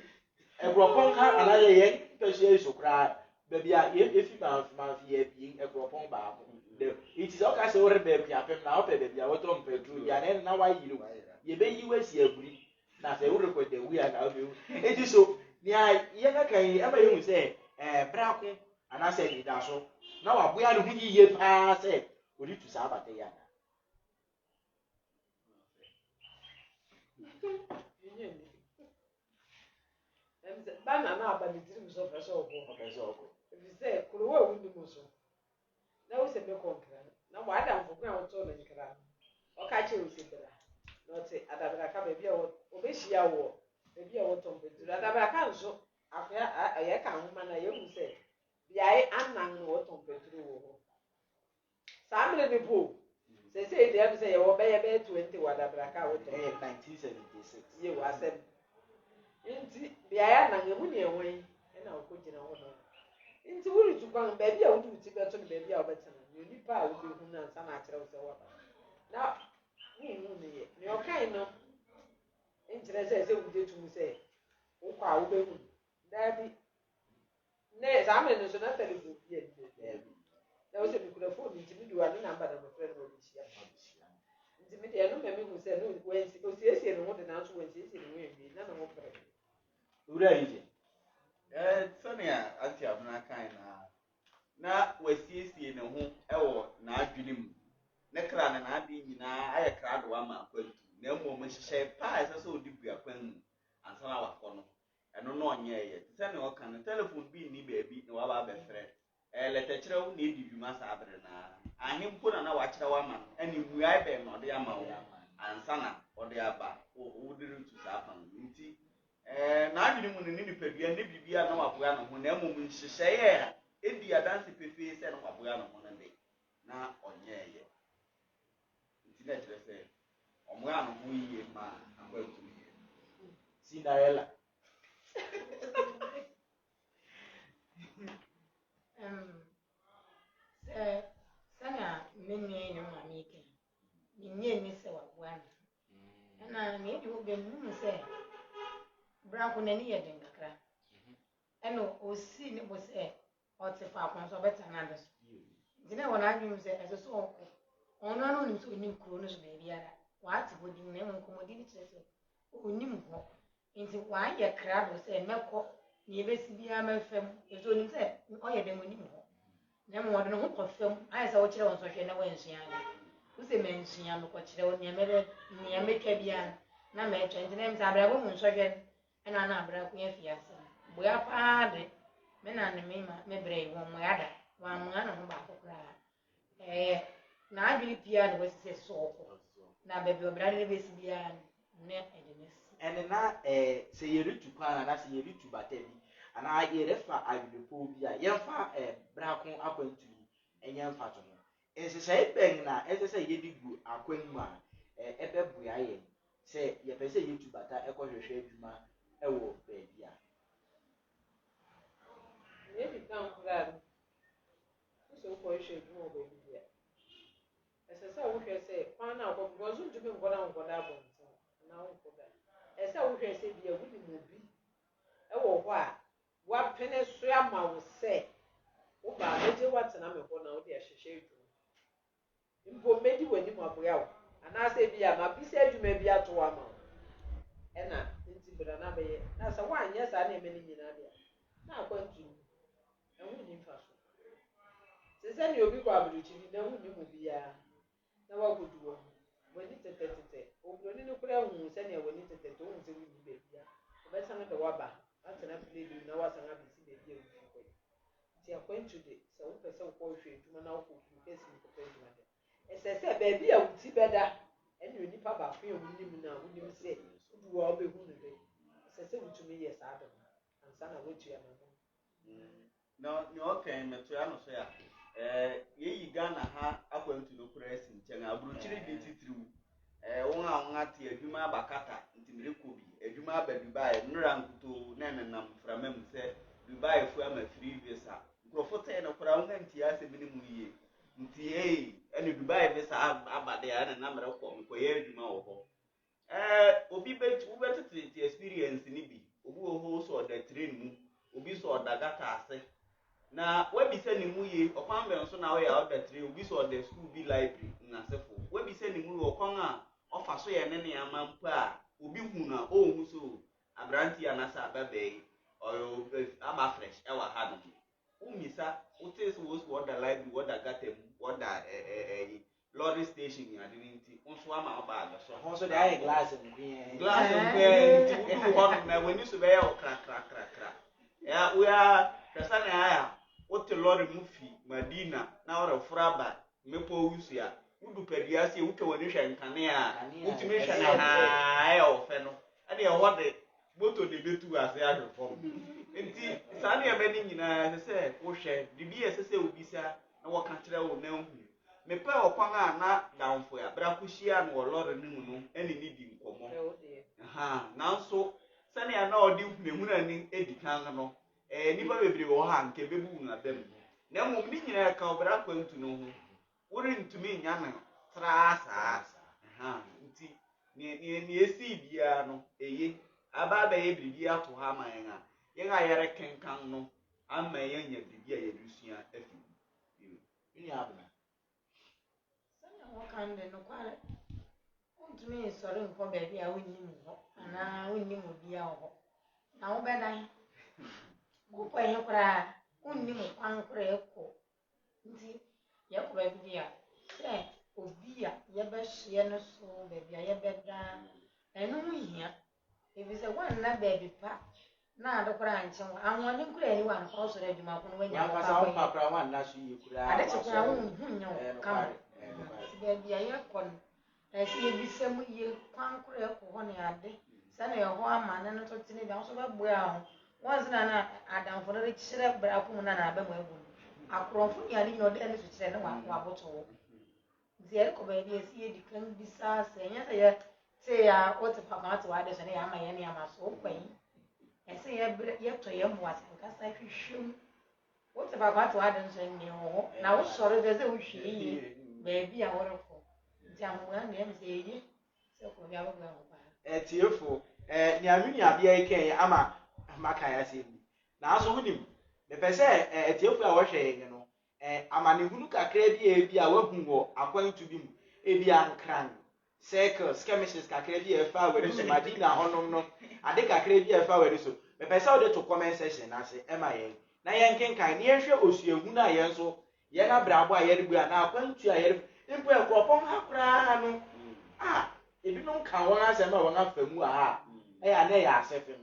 egropon ka anaye ye pese isokra be bia efi ma fi bi egropon ba it is okay say ore be bia pem na ope be bia woto mpetru bia na wa yiru ye be yiwe si aguri na say ore ko de wi na obe it is so nia ye ka kan e ma ye hu say brako ana say di da so na wa boya ne hu yiye pa say ori tu sa abate ya bana na aba mitiri mu so fresh obo oko if say kuro wa wundi mu so na wo se be konkra na wa ada mfoko a woto na nkra o ka che wo se bra no te adabra ka be bia wo obehia wo be bia wo tompeduru adabra ka nso afia ye ka ho mana ye mu se bia ai anan no wo tompeduru wo samle be po se se de am se ye wo be ye be 20 wa adabra ka wo to 1976 ye wa se nti bia ya na ngemu ne enwen na okogina ho no nti wuri tukwan ba bia wudi uti beto ne ba bia obetana ne nipa a wudi hu na nsa na akere wo se wa ba na hu ne ye ne okai no nkyere se wudi tum se wo kwa wo be hu dabi ne zamre no so na telephone bia ni na wo se bi kura phone nti mi duwa ne number na mo friend no bi sia nti mi de no me hu se no wensi o siesie no ho de na so wensi siesie no wi na no mo pre ura yije Sonia anti abuna kan na wasiesie ne ho ewo na adwene mu ne kra na ade nyina aye kra do ama kwantu na mmom hyehyɛ pa ese so odi bua kwan mu ansa na wakɔ no eno no onye ye se ne oka no telephone bi ni baabi na wa ba befrɛ letakire wo na edi dwuma sa abre na ahempo na wakyerɛ wa ma ani muai be no de ama wo ansa na ode aba wo diri tu sa pan nti na adwene mu ne nipadua ne bibia na waboa no ho na mmom nhyehyɛ edi adanse pefe se na waboa no ho no de na onye ye nti na kyerɛ sɛ omoa no ho yie ma akwantu Cinderella sana menye ne mama ike minye ni se wa bwana na me di wo be mu se brako na ni ye den kakra eno osi ni bo se o te fa kon so beta na do dine wona adwum se eso so ono no ni so ni kuro no so be biara wa ate bodi na mu komodi ni kire se onim ho nti wa ye kra do se mekọ ni ebesi bia mafam ezo onim se o ye dem onim ho na mo do no ho kofam ai se wo kire won so hwe na wansua ni wo se mensua no ko kire won ni ameka bia na me twente na msa abra bo mu so hwe na na abra ku ye fiasa boya pa de me na ne me ma me bre wo mo yada wa mo na ho ba kokra na adwiri pia no wasi se soko na bebe obra ne besi bia ne edenes ene na se yeritu pa na se yeritu batabi ana yerefa agbepo bi a yemfa brako akwantu enyemfa to no ensese ben na ensese yedigu akwanmu a ebebua ye se yepese yetu bata ekohwehwe adwuma ewo baabi a Maybe down for that. So for you should know baby. As sɛ wohwɛ sɛ kwan na akɔ because ntumi nkɔda abɔnten na wonkɔda ɛsɛ wohwɛ sɛ bi a wodi mu bi ɛwɔ hɔ a wapene so ama wo sɛ woba megye watena me hɔ na wode ahyehyɛ adwuma mpo medi w'anim aboa wo anaasɛ bi a mabisa adwuma bi ato ama wo ɛna nti bra na bɛyɛ na sɛ woanyɛ saa nneɛma no nyinaa deɛ na akwantum ɛho nni mfa so sɛ sɛnea obi kɔ aburokyiri na ho nni mu biara na wakɔdu wɔ ho w'ani tɛtɛtɛtɛ oburoni no koraa hu sɛnea w'ani tɛtɛtɛ wohu sɛ wonni baabia wobɛsan de waba atena pledi na wasan abɛsi baabi a wofi kɔ nti akwantu de sɛ wopɛ sɛ wokɔhwɛ adwuma na wokɔkuru kɛsi nkɔpɛ adwuma de ɛsɛ sɛ baabi a wo ti bɛda ɛne onipa baako a wonim no a wonim sɛ wodu wɔ a wobɛhu no de ɛsɛ sɛ wotumi yɛ saa de no ansa na woatua no ho na ne ɔkan metoa no so a yɛyi Ghana ha akwantu no koraa asi nkyɛn aburokyire de titiriw wɔn a wɔn ate adwuma abakata ntimire kɔ bi adwuma aba Dubai nnora nkuto na nenam mframa mu sɛ Dubai fo ama free visa nkurɔfo tɛn no koraa wɔn anti asɛm ne mu yie nti ɛne Dubai visa aba de a na namre kɔ nkɔyɛ adwuma wɔ hɔ obi wobɛtete experience ne bi obi wɔ hɔ so ɔda train mu obi so ɔda gata ase na wabisa ne mu yie ɔkwan bɛn so na ɔyɛ ɔda train obi so ɔda school bi library na sefo wabisa ne mu yie ɔkwan a ɔfa so yɛ ne nneɛma mpo a obi hu na ɔhu so abranti anasa ababɛyi ɔyɛ aba fresh ɛwɔ ha no umisa wote so wɔda library wɔda gata mu wɔda lorry station ade ne nti nso ama ɔba aga so ho so de ayɛ glass nti wodu hɔ na w'ani so bɛyɛ ɔkrakrakrakra we are pesa na aya wote lorry mu fi Madina na ɔre fraba mepo wusu a wudu padua se wutwa w'ani hwɛ nkane a wutumi hwɛ na ha ɛyɛ ɔfɛ no ade ɛhɔ de moto de betu ase ahwɛ fam nti saa ne ɛbɛ ne nyinaa sɛ wohwɛ bibi ɛsɛ obi sa na wɔka kyerɛ wo na hu mepɛ ɔkwan a na damfo ya bra kohyia no wɔ lorry no mu no ɛne ne di nkɔmmɔ nanso sɛnea na ɔde hunahuna ni edi kan no nipa bebree wɔ ha nke bebu na dam na mmom ne nyinaa ka obra kwantu no ho wori ntumi nya na trasa nti ne esi bia no aba ba ye bibi ato ha ma yɛn a yɛre kenkan no ama yɛn nya bibi a yɛdusua afi ni abna sɛnea wɔkan de no kware wontumi sɔre nkɔ baabi a wonnim hɔ anaa wonnim obi a wɔ hɔ na wobɛdan wokɔ ɛhe koraa wonnim kwan koraa ɛkɔ nti yɛkɔ baabi bi a sɛ obi a yɛbɛhyeɛ no so baabi a yɛbɛda ɛno ho hia ɛfiri sɛ woanna baabi pa na ade koraa nkyɛn wɔ ahoɔden koraa ani wɔ anokɔ sɔrɔ adwuma ko no wanya papra wanna so yɛ koraa ade kyɛ koraa wohu nya wo kama nti baabi a yɛkɔ no ɛsɛ yɛbisa mu yie kwan koraa ɛkɔ hɔ ne ade sɛne ɛhɔ ama ne no totene bi a wo so bɛboa ho wɔn na adamfo no rekyerɛ brako mu na aba mu agu no akorɔmfo ne ade nyina ɔde ne so kyerɛ ne waboto wɔ nti yɛrekɔ baabi a ɛsɛ yɛdi kan bisa sɛ ɛnyɛ sɛ yɛte a wote papa te wade so ne yɛama yɛ ne ama so wokɔ yi ɛsɛ yɛtɔ yɛ mmoa sɛ nkasa hwehwɛ mu wote papa te wade nso ne wɔ hɔ na wosɔre dɛ sɛ wohwɛ yie baabi a wɔrekɔ nti amoa ne ɛm sɛ yɛye sɛ kɔ bi abɛboa ho paa tiefo niamuni abia iken ama maka ya se bi na aso hunim mepɛ sɛ tiefo a wɔhwɛ yɛn no amanehunu kakra bi a wahu wɔ akwantu bi mu ebi ankran circles skirmishes kakra bi ɛfa wɛre so Madina honom no ade kakra bi ɛfa wɛre so mepɛ sɛ wode to comment section na se ɛma yɛn na yɛn kenkan ne yɛhwɛ osuahunu a yɛn so yɛn abrabo a yɛde bu a na akwantu a yɛde mpo ɛkɔpɔn ha koraa no ebinom ka wɔn asɛm a wɔn afa mu a ɛyɛ na yɛ asɛfem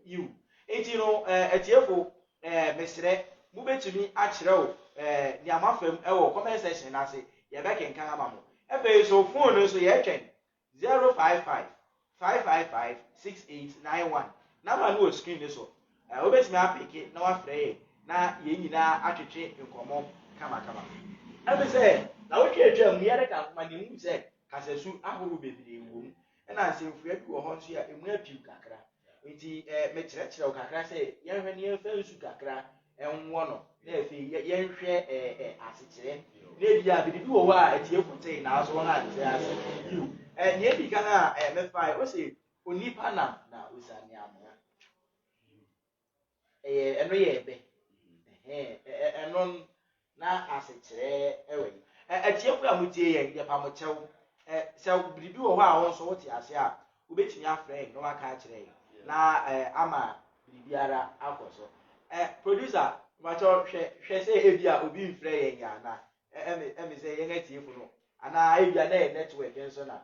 yiw enti no atiefo mesrɛ mubetumi akyerɛw nneɛma fam ɛwɔ comment section na se yɛbɛkenkan ama mo ɛbɛyɛ so phone no so yɛtwɛn 055 555 6891 number no wɔ screen no so wobɛtumi apeke na wafrɛ yɛ na yɛn nyinaa atwetwe nkɔmmɔ kamakama ɛbɛ sɛ na wotwe atwa mu yɛde ka ma ne mu sɛ kasasu ahoro bebree wɔ mu ɛna nsɛmfua bi wɔ hɔ nso a emu apiw kakra nti mekyerɛkyerɛw kakra sɛ yɛhwɛ ne yɛmfa nsu kakra ɛnwɔ no na afei yɛnhwɛ asekyerɛ na ebi a biribi wɔ hɔ a ɛtie kote na aso wɔn a ɛte ase yiw nea ebi kan a mɛfa o sɛ onipa nam na osane amoa ɛno yɛ ɛbɛ ɛno na asekyerɛ ɛwɔ yi ɛtiefo a motie yɛn deɛ pa mo kyɛw sɛ biribi wɔ hɔ a wɔn nso wote ase a wobɛtumi afrɛ yɛn na waka akyerɛ yɛn na ama biribiara akɔ so producer makyɛ hwɛ sɛ ebi a obi mfrɛ yɛn yɛ ana ɛmi sɛ yɛn atiefo no anaa ebi a na yɛ network nso na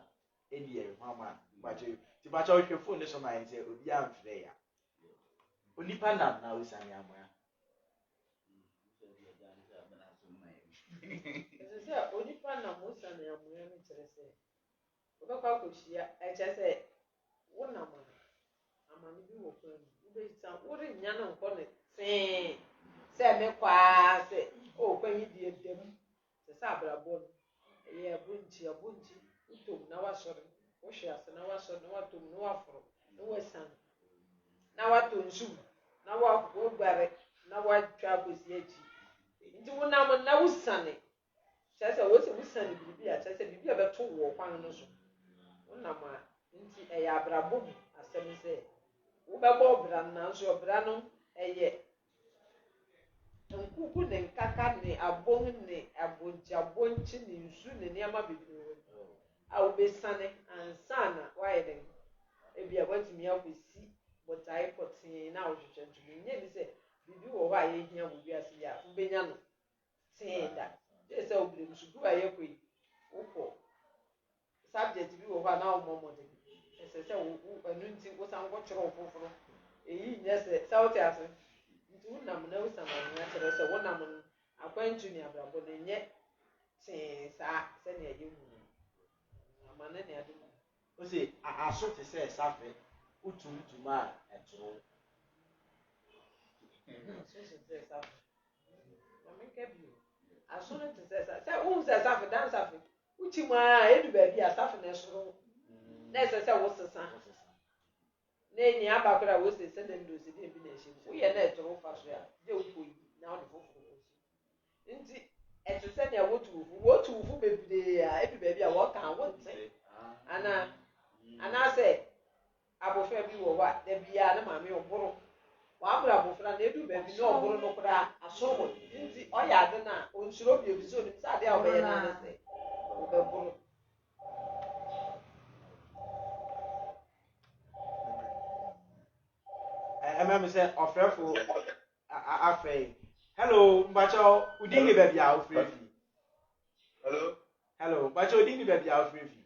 ɛdi yɛn ho ama makyɛ ti makyɛ hwɛ phone ne so ma yɛn sɛ obi amfrɛ yɛn onipa nam na osane amoa sɛ onipa nam osane amoa no kyerɛ sɛ wobɛkɔ akɔhyia ɛkyerɛ sɛ wonam amane bi wɔ kwan mu wobɛsa worennya no nkɔ ne tee sɛ mekɔa sɛ ɔkwanyi deɛ dam sɛ sɛ abrabɔ no ɛyɛ abɔnkyi wotom na wasɔre wohwe ase na wasɔre na watom na waforo na wasane na watɔ nsum na woguare na watwa akɔsi akyi nti wonam na wosane kyerɛ sɛ wɔsɛ wosane biribi a kyerɛ sɛ biribi a bɛto wɔ kwan no so wonam a nti ɛyɛ abrabɔ mu asɛm sɛ wobɛbɔ ɔbra no nanso ɔbra no ɛyɛ nkuku ne nkaka ne abɔn ne abɔnkyi ne nsu ne nneɛma bebree a wobɛsane ansa na wayɛ den ebi a watumi akɔsi botae pɔtee na wohwehwɛ ntumi nyɛ ni sɛ biribi wɔ hɔ a yɛhia wɔ wiase yi a wobɛnya no tee da kyerɛ sɛ wobirem sukuu a yɛkɔ yi wokɔ subject bi wɔ hɔ a na wommɔmmɔde ɛsɛ sɛ ɛno nti wosan kɔkyerɛ wo foforɔ ɛyi nyɛ sɛ wote ase nti wonam na wosam anoa kyerɛ sɛ wonam no akwantu ne abrabɔ no nyɛ tee saa sɛnea yɛhu amane ne ade mu o sɛ aso te sɛ safe wotumtum a ɛtoro aso no te sɛ wohu sɛ safe dan safe wokyi mu a ɛdu baabi a safe no ɛsoro na ɛsɛ sɛ wosesa na ɛni aba kora a wosɛ sɛ na ndosi bi na ɛhyɛ mu woyɛ na ɛtoro fa so a gye wokɔ yi na wode foforɔ kɔ nti ɛte sɛ nea wotu wufu bebree a ɛdu baabi a wɔka wote anaasɛ abɔfra bi wɔ hɔ a da biara ne maame ɔboro waboro abɔfra na edu baabi na ɔboro no koraa asɔbɔ nti ɔyɛ ade na onsuro bi ebi so onim sɛ ade a ɔbɛyɛ na ne sɛ ɔbɛboro. ɛmɛ mi sɛ ɔfrɛfo afɛ hello mbakyɛ odi ni baabi a ofiri fi hello mbakyɛ odi ni baabi a ofiri fi.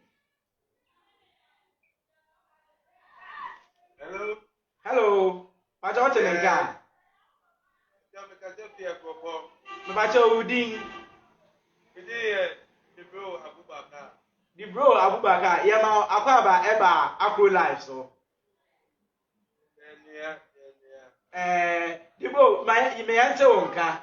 Hello, Pacha what's your name? Pacha Udin. The bro Abubakar. Yama akwaba eba Acro Life so. The bro my me answer wonka.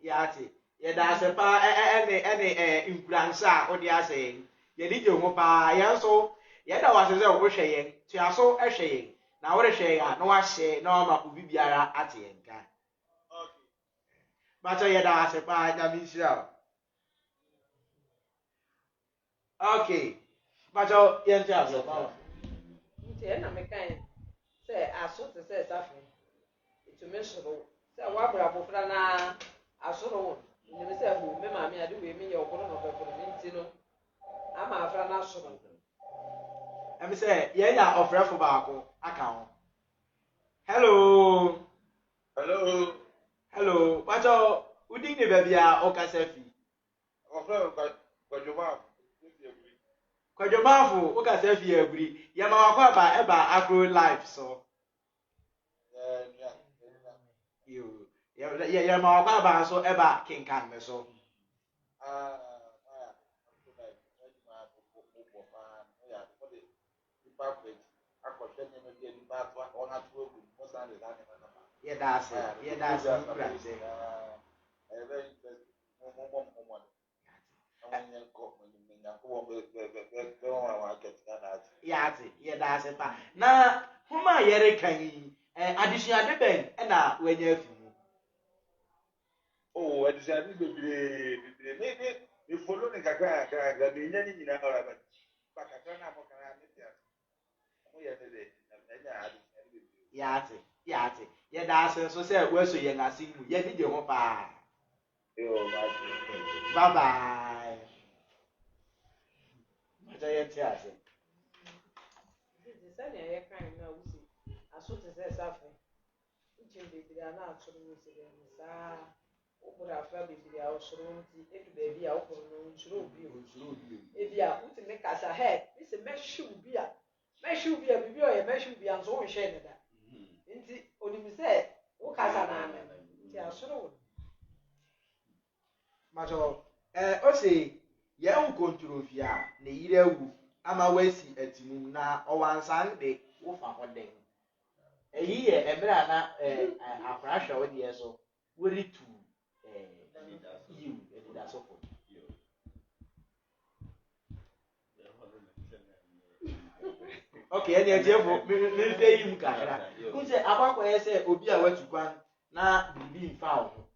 Yati. Yɛda ase paa ɛne nkransa a wode ase yɛn yɛde gye ho paa yɛn nso yɛda wɔ ase sɛ wohwɛ yɛn tua so hwɛ yɛn na worehwɛ yɛn a na wahyɛ na wama obi biara ate yɛn ka bakyɛ yɛda ase paa nyame nhyira o okay bakyɛ yɛnte aso paa nti ɛna mekae sɛ aso te sɛ safe ɛtumi soro sɛ woabrɛ abɔfra na asoro wo nim sɛ bo me maame ade wei me yɛ ɔboro no ɔbɛboro ne nti no ama afra no asoro ɛmi sɛ yɛnya ɔfrɛfo baako aka ho hello bakyɛ wodi ne baabi a ɔkasa fi kwadwomafo wokasa fi aburi yɛma wakɔ aba ɛba Acro Life so yɛma wakɔ aba nso ɛba kenkan me so yɛda ase nkura sɛ Yate, yeah, that's it. Now, Homa Yere can additional depend and now when you're Oh, I decided to be maybe you follow the Kaka, the Indian in our Pakatana. Yate, yeah, that's so say, where so young as you, yet did your papa. Bye bye. What are you saying? Sani ayɛ kan na wusi aso te sɛ safe nkyɛn bebree a na atoro wusi dɛ saa wokoro afra bebree a ɔsoro nti edu beebi a wokoro no nsoro obi o ebi a wotumi kasa hɛ esi mɛhyew bi a bibi ɔyɛ mɛhyew bi a nso wɔnhyɛ ne da nti onim sɛ wokasa n'ano nti asoro wo. Macho, o say, young controfia, ne yire wu. Ama wesi etimum na owansan de wo fa hoden eyi ye ebra na akrahwa wo de so wori tu you edida so for okay any ejefo me fe yim kakra kun se akwakwa ye se obi a watu kwan na bibi mfa wo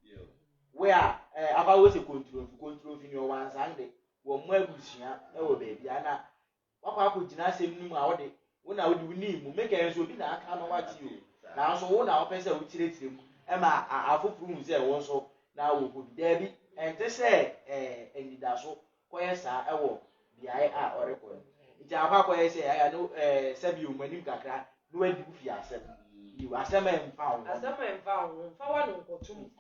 we a aba wo se control ni owansan de wo mo abusua e wo ba bia na wakwa akogina asem nimu a wode wo na wode wuni mu make enso obi na aka no wati o na so wo na opese wo tiretire mu e ma afofuru mu se wo so na wo ko da bi ente se endida so koye sa e wo biae a orekọ nti akwa koye se ya no sabi o manim kakra no wadi bu fi asem you asem emfa wo mfa wa no nkotum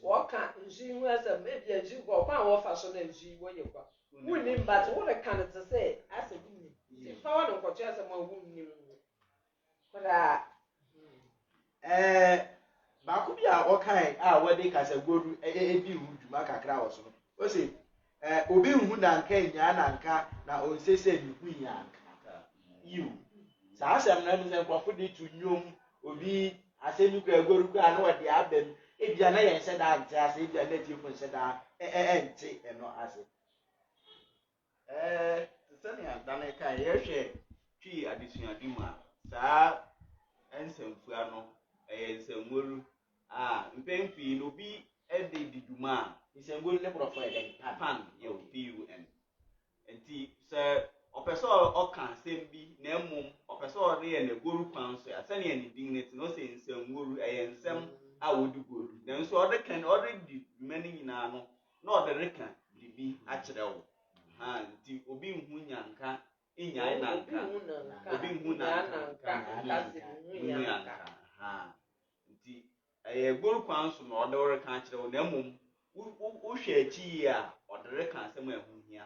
wo ka nji hu asem e bia nji go kwa wo fa so na nji wo ye kwa wuni but wo le kan to say asem ni power no kwachi asem wuni mu koda ba ku bia o kan a wode kasagoru ebi hu dwuma kakra wo so o say obi hu na nka nya na nka na o sese ni hu nya nka you sa asem na mi se kwafo di tu nyom obi asemi kra goru kra na wode abem ebia na ye nse da ante ase ebia na ti fu nse da ente eno ase Sani adane ka yehwe twi adesuade mu a saa ensamfua no ensamworu mpempi no bi ede diduma ensamworu ne profile den pan yo PUN enti se opeso okan sembi na emum opeso ne ye na goru pan so ya sani ani dignity no se ensamworu ensam a wodugoru nanso ode kan ode di mani nyina no na ode rekan bibi a kirewo nti obi nhu nyanka inyai nanka obi nhu nanka nti gboru kwan so na odore kan kire na mum wo hwe achi a odore kan asem ahu hia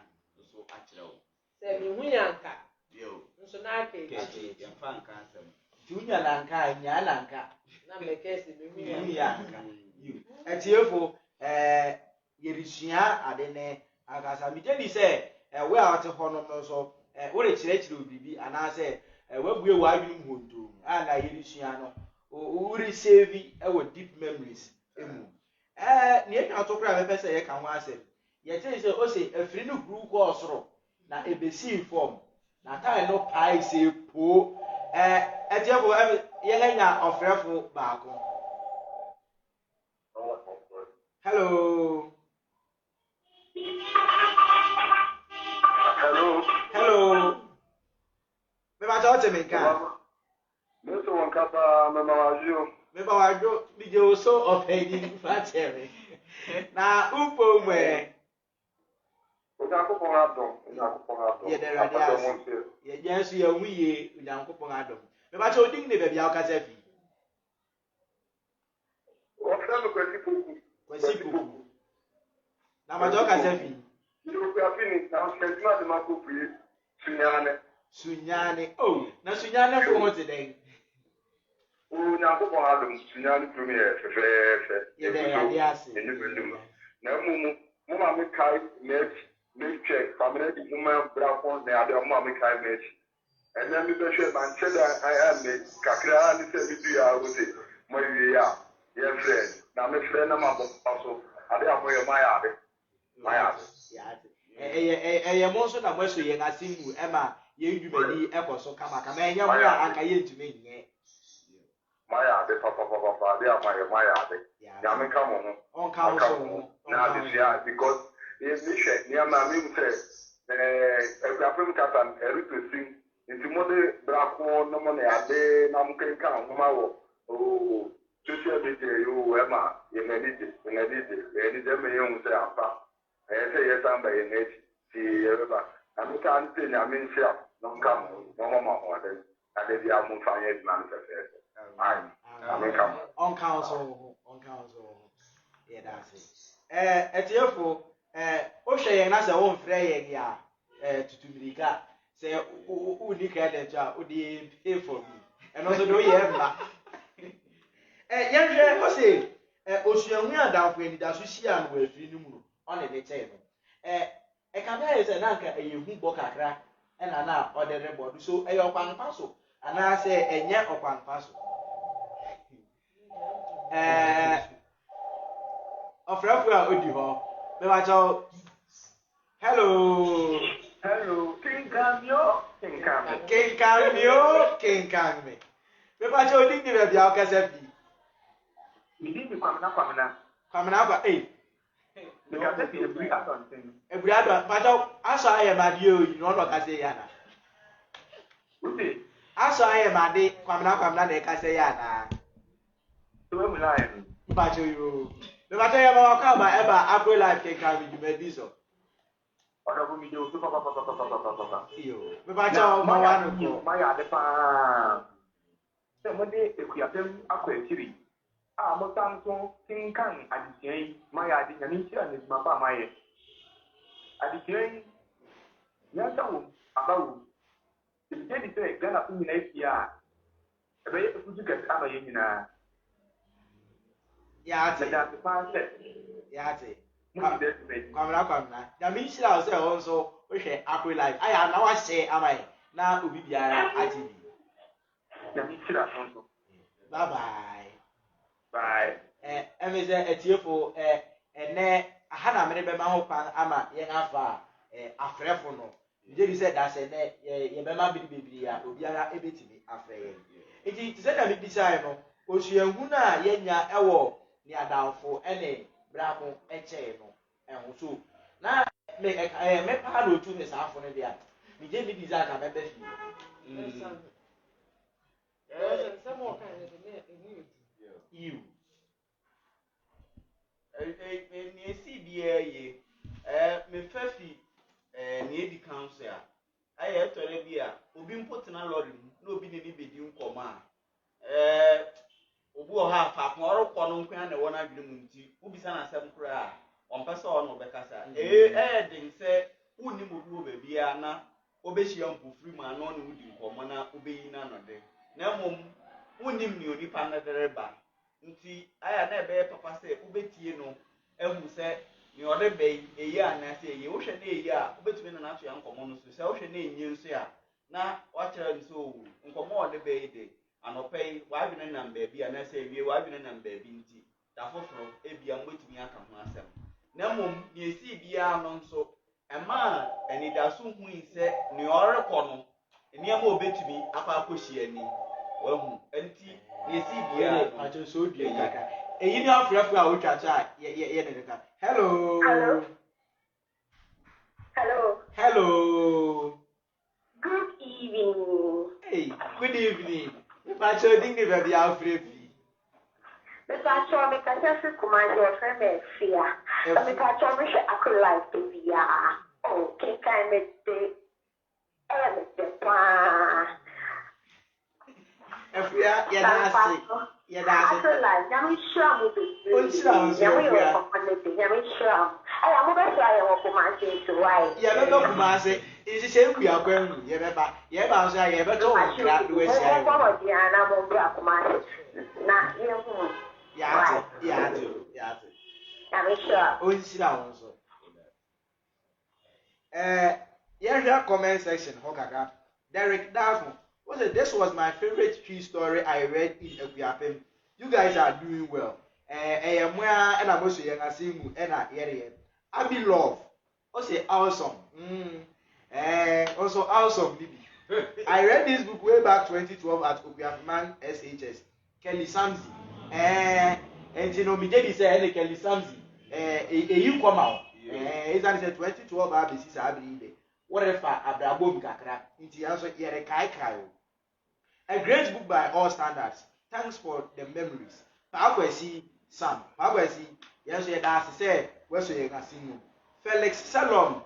so akire wo se mi hu nyanka yo nso na aka echi yamfa nka asem junya nanka nya nanka na mekesi mi hu nyanka you etiefo yerisua ade ne agasa mitedi se we a wate hono no so wo re kirekire obibi anase wabue wa adwum honto na yerisua no wo receive deep memories emu ne etwa to kra be pese ye ka ho asem ye tell say o say afiri no gru ko osoro na ebesi form na time no pai say po etiefo ye lenya ofrefo baako hello me ba to me kan me so won kapa me ba wajo bi je so opedi fatere na upo mwe Onyankopon adom ye de radias ye jesu ye wiye onyankopon adom me ba to odin ne bebia okasa fi o fa me kwasi poku na ma to okasa fi Fini na sketma de makopie sunyane oh na sunyane fo mo te den Onyankopon adom sunyane premier fefe ye de radias na mumu ma me kai me check family di muma brafon na ade ma me kai me and then me be share man cheda I am me kakra ni se bi du ya wo se mo wie ya ye friend na me friend na ma bo so ade amoye ma ya ade ya ɛyɛ mo nso na mo aso yɛn ase mu ɛma yɛn dwumadi ɛkɔ so kama ɛnyɛ mo a anka yɛntumi nyɛ. Maya ade papa ade amaye maya ade. Nyame ka mo ho. Ɔnka wo so ho. Na ade sia because ni hwɛ ni ama mi sɛ ɛgbafem kasa ɛruto sim nti mo de brako no mo na ade na mo kenka ho ma wo o social media yo ɛma yɛn ani de me yɛn sɛ ampa ɛsɛ yɛ samba yɛn ati ti yɛba na mi ka ante nyame nhyia no nka mo mo ma ho ade ade bi amu fa yɛ dman sɛ ɔnka wo so ho yɛ da ase ɛtiɛfo wohwɛ yɛn na sɛ womfrɛ yɛn a tutumirika sɛ wonni credit a wode pay for me ɛno nso de woyɛ mma yɛnhwɛ hɔ sɛ osuahu adamfo anidaso hyia no wɔ afiri no mu no ɔne de kyɛe no ɛka bɛyɛ sɛ na anka ɛyɛ hu bɔ kakra ɛna na ɔde rebɔ do so ɛyɛ ɔkwanpa so anaasɛ ɛnyɛ ɔkwanpa so ɔfrɛfo a odi hɔ mebakyɛw hello kenkamio mebakyɛw odi ni baabi a wokasa bi Midi kwamna. kwamena kwa Because the free adon. eburi adɔ mebakyɛw asɔ ayɛ made o yi na ɔno ɔkasa yi ana Uti. asɔ ayɛ made kwamena na ɛkasa yi ana So we lie. mebakyɛw yi o mebakyɛw yɛ ma wakɔ ama ɛba agro life kenkami dwumadi so Ọ̀dọ̀ mi jẹ́ oṣù pàpàpàpàpàpàpàpà. mebakyɛw ma wa no kɔ Máyà adé paa. Sẹ́ mo dé èkúyàfẹ́m akọ ẹ̀kyírí. A mo sá nso ti ń kàn àdìsíyàn yìí. Máyà adé nyàmé nkyí àná ìgbìmọ̀ bá máyẹ. Àdìsíyàn yìí, yẹn sá wò àbá wò. Èbìjẹ́ di sẹ́ Ghana fún nyina efi a. Ẹ̀bẹ̀ yẹ ekutu kẹsì ama yẹn nyinaa. yaate Ẹ̀dá àti paa sẹ̀. yaate Mo ti dẹ́ sẹ̀. kwamena nyame nhyira wo sɛ wo nso wohwɛ agro life ayɛ ana wahyɛ ama yɛ na obi biara ate bi Nyàmé nkyí rà nso. bye bye Bye. ɛmi sɛ etiefo ɛnɛ aha na mene bɛma ho kwan ama yɛn afa afrɛfo no gye di sɛ dasɛ nɛ yɛbɛma biri bebree a obiara ebetumi afrɛ yɛn eti te sɛ na mi bisa no osuahu na yɛnya ɛwɔ ne adamfo ɛne brako ɛkyɛɛ no ɛho so na mɛpaa na otu ne saafo no deɛ mi gye mi di sɛ aka mɛbɛ fie yiw. Esi biara yie mefa fi na edi kan so a ayɛ ɛtɔre bi a obi mpo tena lɔre mu na obi ne bedi nkɔmɔ a obi wɔ ha faako ɔrekɔ no nkwan na ɛwɔ n'adwene mu nti wobisa n'asɛm koraa a ɔmpɛ sɛ ɔno ɔbɛkasa ɛyɛ den sɛ wonnim obi wɔ baabi a na wobɛhyia mpofiri mu a na ɔne wodi nkɔmɔ na wobɛyi n'anɔde na mmom wonnim ne onipa no de reba nti aya na ɛbɛyɛ papa sɛ wobɛtie no ehu sɛ ne ɔde bɛyi eyi anaasɛ eyi wohwɛ na eyi a wobɛtumi na n'ato ya nkɔmɔ no so sɛ wohwɛ na enyi nso a na wakyerɛ no sɛ owu nkɔmɔ a ɔde bɛyi de anɔpɛ yi wadwene nam baabi anaasɛ ewie wadwene nam baabi nti da foforɔ ebia mbɛtumi aka ho asɛm na mmom ne esi biara no nso ɛma anidaso hu yi sɛ ne ɔrekɔ no nneɛma obɛtumi akɔ akɔhyia ani wahu nti ne esi biara no Acho so dua kaka. Eyi ni afrafra a wotwa cha a ye ne kaka. Hello. Hello. Good evening. Hey, good evening. Acho ding ni baby afrefi. Acho me ka se kuma je friend me fia. Me ka acho me she akọ life to via. Oh, ke kai me de. Me de pa. Afia ya na ase. Ya da ase. Akọ life, ya me sure mo be. On sira on so afia. Ya me sure. Aya mo be sure ya wo kuma se to why. Ya be no kuma ase. Isi se ku ya kwanu. Ye be ba. Ye ba so ya be to nkra do esi ayi. Mo ko dia na mo bra kuma se. Na ye hu. Ya ate. Ya me sure. On sira on so. Here's comment section, Hokaka. Derek Dafo. This was my favorite tree story I read in Equiapem. You guys are doing well. And I'm also young as him and I Abby Love. Also awesome. Also awesome, Libby. I read this book way back 2012 at Okuafiman SHS. Kelly Samsi. And you know, me did say Kelly Samsi. You come out. It's at 2012 ABC Sabri. Whatever Abrabom Kakra. Into also Yere Kai Kayo. A great book by all standards. Thanks for the memories. Pagwesi Sam. Pagwesi. Yes, you say, where's your casino? Felix Salom.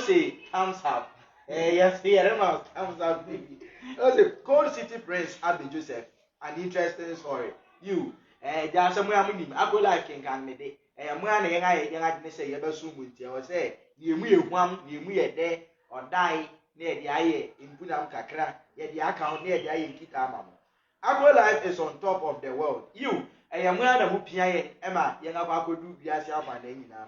Say thumbs up. Yes, here, thumbs up, baby. Also, Cold City Prince Abby Joseph. An interesting story. You, there's somewhere I go like King can me. I'm one I say, you ever soon with you. Say, you one, you there, or die near the eye in Punam Kakra, yet the account near the eye in Kitamam. Agro life is on top of the world. You, I am one of Pia Emma, Yanaba could do Biasia Manina.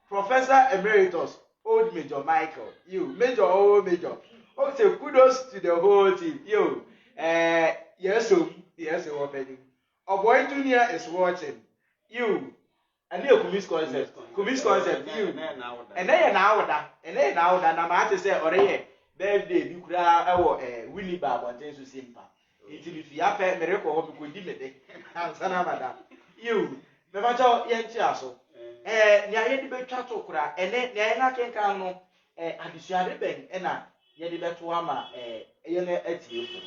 Professor Emeritus, Old Major Michael, you, Major, old Major. Okay, kudos to the whole team. You, yes, opening. A boy junior is watching. You, and you Kumis concept, you, and then now that I'm at to say, or birthday, you could have Winnie Bab on things to simple. It's if you have a miracle, you could give it. You, the matter, Yanchaso. Nya di betwa to kura ene nya na kenkan no adisuade ben na ye di beto ama ye na atiefo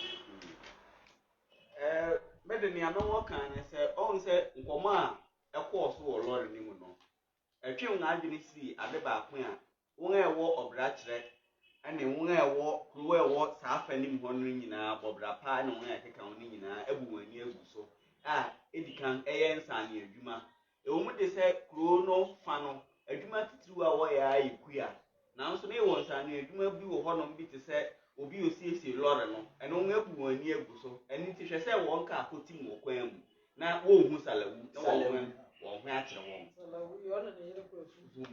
mede nia no wo kan ne se on se nkomo a ekọ so wo lori ni mu no atwe nga adwene si ade ba ko a won ewo obra kire ane won ewo kuro ewo saafa ni mu hono nyina bobra pa ne won akeka won nyina ebu wani egu so edikan nsa ne adwuma ewu de se kuro no fa no adwuma titiri a wo ya ayekua na nso ne won sa ne adwuma bi wo hono bi te se obi osiesie lore no eno ngebu wani egu so eni ti hwe se won ka akotim wo kwan mu na wo hu salawu na wo hu akire won salawu yo na yere ko su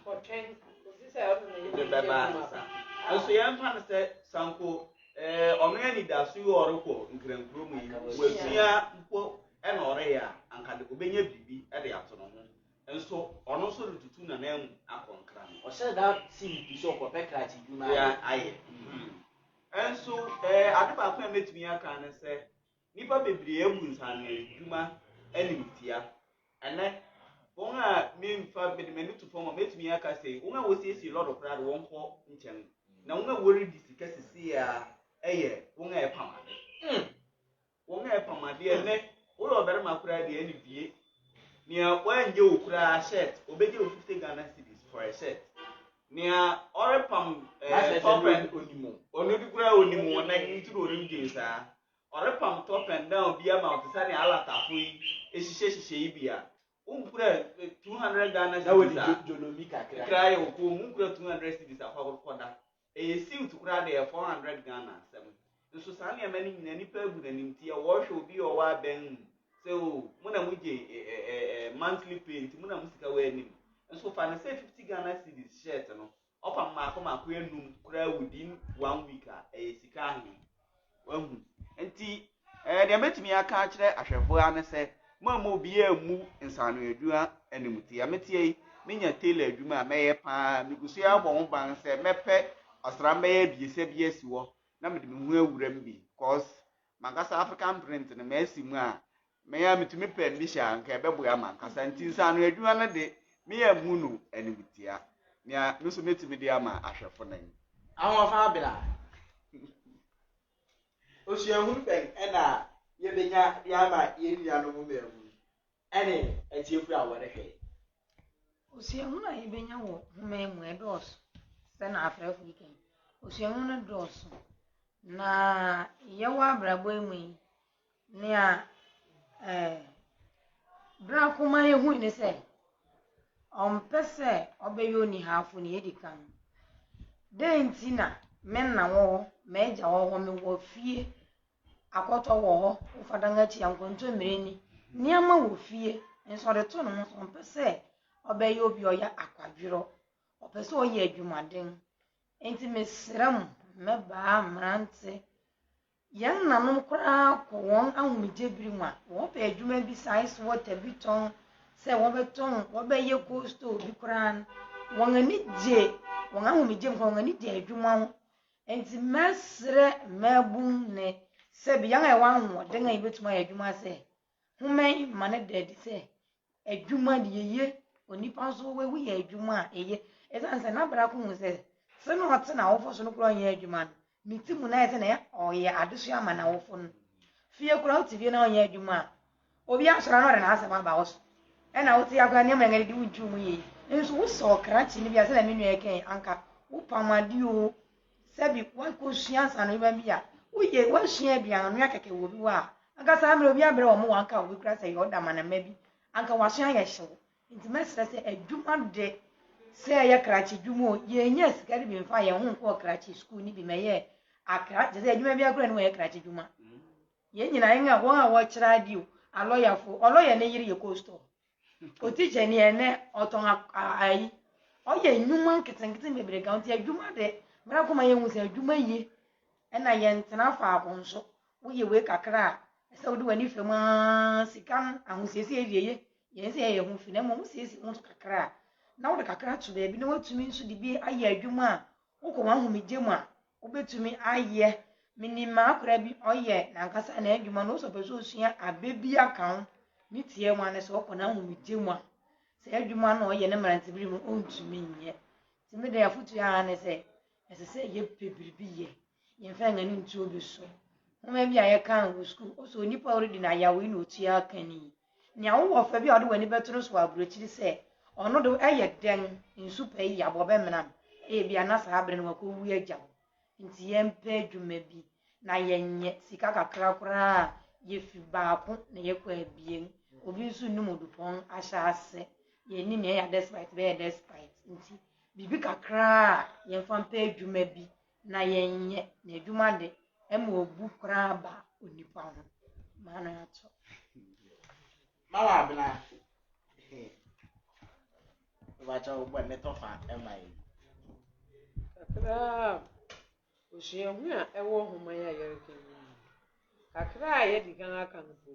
for 10 ko se yo na de baba sa nso yan fa ne se sanko ono ya ni da su yo oreko nkrenkro mu yi wasua mpo ena ore ya anka de obenya bibi e de ato no ho nso ono so rututu na na mu akonkra no o se that see so ko pekra ti duma ya aye enso ade ba ko metumi aka ne se nipa bebre egu nsane adwuma animtia ene won a memfa bedemani to form metumi aka se won a wosiesi lord of pride won ko nchen na won a wori disika sisi a eye won a epamade won a epamade ene wo lo bere makura de ani bie nia wanje okura shirt obeje 50 Ghana cedis for a shirt nia orepam top and onimo onudukura onimo na ntiro orimje sa orepam top and down bia ma ofisa ne alatafo yi ehihye ibia unkura 200 Ghana cedis na jolomi kakra krai ko unkura 200 cedis afa koda suit kura de 400 Ghana 7 nso sa ne amani nyina nipa agu na nimti wo hwe obi o wa ben so muna muje monthly pay muna musika we nim nso fa na say 50 Ghana cedis shirt no opa mako enum kura within 1 week sika ahu wahu enti de metimi aka akire ahwefo ane se mama obi amu nsano adua animti ametie menya tailor adwuma meye pa migusu ya bo ho ban se mepe osramba ya biese biesi wo na mede me hu awura mbi cause magasa African print na mesi mu a meya mitumi pe mbisha nka ebebo ya mankasa nti nsano adua na de meya mu no animtia nia nusu metimi de ama ahwefo nan awon fa bela osuahun pen na ye benya ya ma ye nua no mu memu ene atiefu a wore hwe osuahun a ye benya wo memu edos se na afrefu iken osuahun na dos na ye wa brabo emu ne a bra kuma ye hu ni se pese obeyo ni hafu ni edikan dentina men na wo meja wo me wo fie akoto wo ho ufadanga chi ankonto mireni niama wo fie enso de to no so pese obeyo obi oya akwadwiro opese oye adwumaden enti mesram meba mrante yan nanom kura ko won ahumije biri mu a wo pe adwuma bi size water biton sɛ wɔbɛtɔn wɔbɛyɛ costo bi koraa wɔn ani gye wɔn ahomegye mu wɔn ani gye adwuma ho nti mɛsrɛ mɛbum ne sɛ bi yan a ɛwɔ ahoɔden a yɛbɛtumi ayɛ adwuma sɛ homɛn ma ne dɛde sɛ adwuma de yɛyɛ onipa nso wɔwu yɛ adwuma a ɛyɛ ɛsan sɛ n'abra ko hu sɛ sɛ na ɔte na awofo so no koraa ɔnyɛ adwuma no ne ti mu na yɛ sɛ na ɔyɛ adeso ama na awofo no fie koraa wote fie na ɔnyɛ adwuma a obi asɔra na ɔde n'asɛm aba wo so ɛna wote akora nneɛma ɛngɛ de wontwi mu yie nso wosɔ krakye no bi a sɛ na me nua ɛkɛn anka wopamade o sɛbi wakɔsua ansa no ba bi a woyɛ wasua aduane no akɛkɛ wɔ bi wɔ a anka saa mmerɛ obi abrɛ wɔ mo wanka obi kora sɛ yɛ ɔda manama bi anka wasua yɛ hyew nti mɛsrɛ sɛ adwuma de sɛ ɛyɛ krakye dwuma o yɛnyɛ sika de bi mfa yɛn ho nkɔ krakye school ni bi mɛyɛ akrakye sɛ adwuma bi akora ne wɔyɛ krakye dwuma yɛn nyinaa yɛn a wɔn a wɔkyerɛ adi o alɔyafo ɔlɔyɛ ne yere yɛ costo o teacher ni ɛnɛ ɔtɔn ayi ɔyɛ nnwuma nketenkete bebree kan nti adwuma de mmerɛ kɔma yɛn hu sɛ adwuma yie ɛna yɛn tena faako nso woyɛ wei kakra a sɛ wode w'ani fam a sika no ahosiesie yɛyɛ yɛn sɛ yɛyɛ ho fi na mmom siesie ho nso kakra a na wode kakra to baabi na watumi nso de bi ayɛ adwuma a wokɔ w'ahomegye mu a wobɛtumi ayɛ minima akora bi ɔyɛ nankasa na adwuma no wosɔ pɛ sɛ osua abɛ bi aka ho ne tie mu ane sɛ ɔkɔ n'ahomegye mu a sɛ adwuma no ɔyɛ ne mmerantebere mu ɔntumi nyɛ nti mede afotu ara ne sɛ ɛsɛ sɛ yɛpɛ biribi yɛ yɛmfa nga ne ntuo bi so homa bi a yɛka wɔ sukuu ɔsɛ onipa a ɔredi na ayawei na otua aka ni nea wowɔ fa bi a ɔde w'ani bɛto no so wɔ aburokyiri sɛ ɔno de ɛyɛ dɛn nsu pɛ yi abɔ bɛmenam ebi ana saa abere no wakɔwu agya wo nti yɛmpɛ adwuma bi na yɛnyɛ sika kakra koraa yɛfi baako na yɛkɔ abien obi nso nnum odupɔn ahyɛ ase yɛni na ɛyɛ despite bɛyɛ despite nti biribi kakra a yɛmfa mpɛ adwuma bi na yɛnyɛ na adwuma de ɛma obu koraa ba onipa ho maa no yɛato mawa abena wacha ubwa netofa emai kakra osua hu a ɛwɔ homa ya yɛreka mu kakra a yɛdi kan aka no po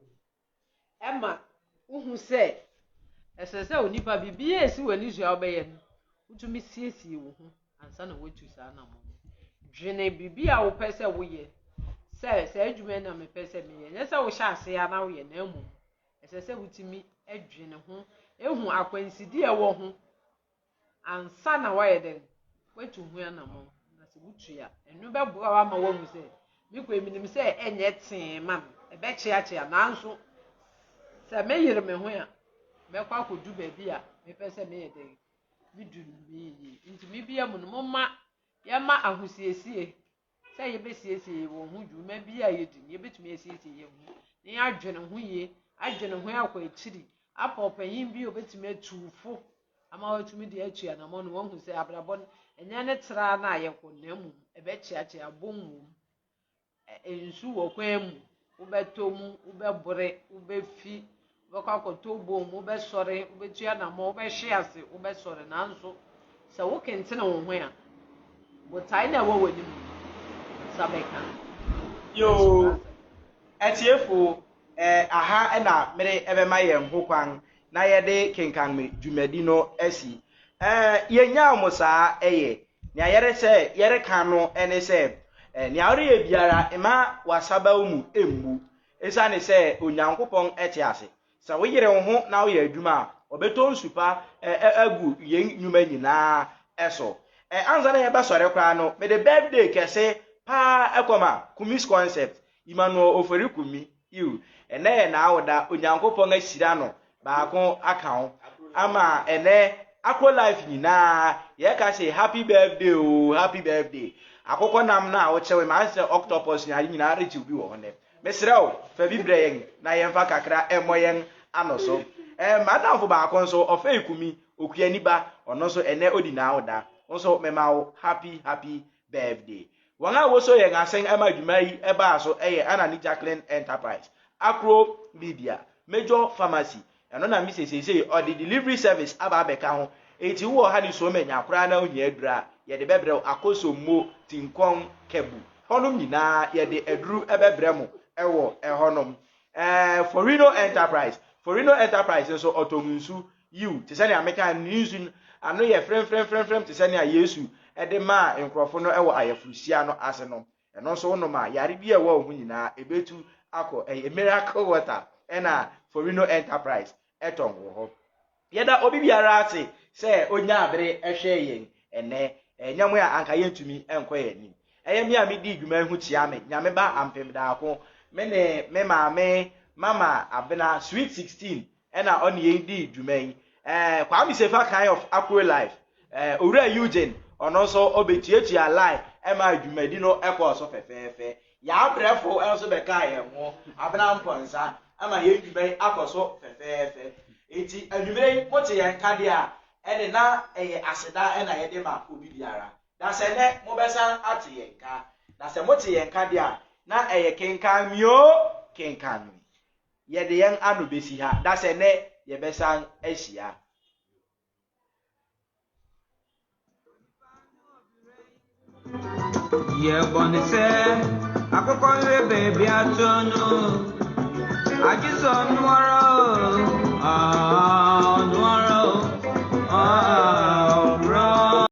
ɛma wohu sɛ ɛsɛ sɛ onipa bibi esi w'ani so a wobɛyɛ no wotumi siesie wo ho ansa na woatu saa na mo dwene bibi a wopɛ sɛ woyɛ sɛ adwuma na mepɛ sɛ meyɛ nyɛ sɛ wohyɛ ase a na woyɛ na mmom ɛsɛ sɛ wotumi adwene ho ehu akwansidi a ɛwɔ ho ansa na wayɛ dɛn watu hu anamɔ na sɛ wotu a ɛno bɛboa wa ma wahu sɛ mekɔ eminim sɛ ɛnyɛ tee ma me ɛbɛkyeakyea nanso sɛ meyere me ho a mɛkɔ akɔdu baabi a mepɛ sɛ meyɛ dɛn medu meyɛ nti mebia mu no moma yɛma ahosiesie sɛ yɛbɛsiesie wɔ ho dwuma bi a yɛdi yɛbɛtumi asiesie yɛn ho na yɛadwene ho yie adwene ho akɔ akyiri apɔpanyin bi obɛtumi atuufo ama watumi de atua na mo no wahu sɛ abrabɔ no ɛnyɛ ne tra na ayɛkɔ na mu ɛbɛkyeakyea abom nsu wɔ kwan mu wobɛtɔ mu wobɛbore wobɛfi wobɛkɔ akɔtɔ bom wobɛsɔre wobɛtua na mo wobɛhwe ase wobɛsɔre nanso sɛ wokentene wo ho a botae na ɛwɔ w'anim sabɛka yo etiefo aha na mere ebema yɛn ho kwan na yɛde kenkan me dwumadi no asi yɛnya mo saa ɛyɛ nea yɛre sɛ yɛre ka no ɛne sɛ nea ɔre yɛ biara ɛma wasaba mu emmu esane sɛ onyankopɔn ɛte ase sɛ woyere wo ho na woyɛ adwuma a ɔbɛtɔ nsupa agu yɛn nnwuma nyinaa ɛso anza na yɛbɛsɔre koraa no mede birthday kɛse paa ɛkɔma kumis concept imano ofori kumi iu ene yɛ na awoda onyankopɔn ahyira no baako aka ho ama ene akro life nyinaa yɛka sɛ happy birthday o happy birthday akokɔ nam na awɔkyɛwe ma sɛ octopus nyinaa rechiw bi wɔ hɔ ne mesrɛ o fa bi brɛ yɛn na yɛmfa kakra ɛmmɔ yɛn ano so madamfo baako nso ɔfɛ ikumi okua niba ɔno nso ene odi na awoda nso mema wo happy birthday wɔn a wɔso yɛn asɛn ɛma adwuma yi ɛbaa so ɛyɛ Anani Jacqueline Enterprise Acro Media Major Pharmacy ɛno na mi sesese ɔde delivery service aba abɛka ho eti wo ha ni so menya akora na ohia adura yɛde bɛbrɛ akoso mo tinkɔn kebu hɔnom nyinaa yɛde aduru ɛbɛbrɛ mo ɛwɔ ɛhɔnom Forino Enterprise Forino Enterprise so otomunsu you te sɛ America news ano yɛ frem te sɛ nea Yesu ɛde ma nkrɔfo no ɛwɔ ayɛfurusia no ase no ɛno nso wonom a yare bi ɛwɔ wo nyinaa ebetu akɔ miracle water ɛna Forino Enterprise ɛtɔn wɔ hɔ yɛda obi biara ase sɛ onya abere ɛhwɛ yɛn ɛnɛ nyamo a anka yɛntumi ɛnkɔ yɛn ni ɛyɛ me a me di dwuma hu tia me nyame ba ampem daako me ne me maame mama abena sweet 16 ɛna ɔne yɛn di dwuma yi Kwame Sefa kind of Akure life owura Eugene ɔno nso obetiatua live ɛma dwumadi no ɛkɔ so fɛfɛɛfɛ ya brɛfo ɛnso bɛka yɛn ho abena mponsa ama yɛn dwuma yi akɔ so fɛfɛɛfɛ eti adwumere mote yɛn kade a ɛne na ɛyɛ aseda ɛna yɛde ma obi biara da sɛ ne mobɛsan ate yɛn ka da sɛ mote yɛn kade a na ɛyɛ kenkan yɛde yɛn ano besi ha da sɛ ne yɛbɛsan ahyia yɛbɔne sɛ akokɔ nwe baabi atɔ no agye sɛ ɔnoara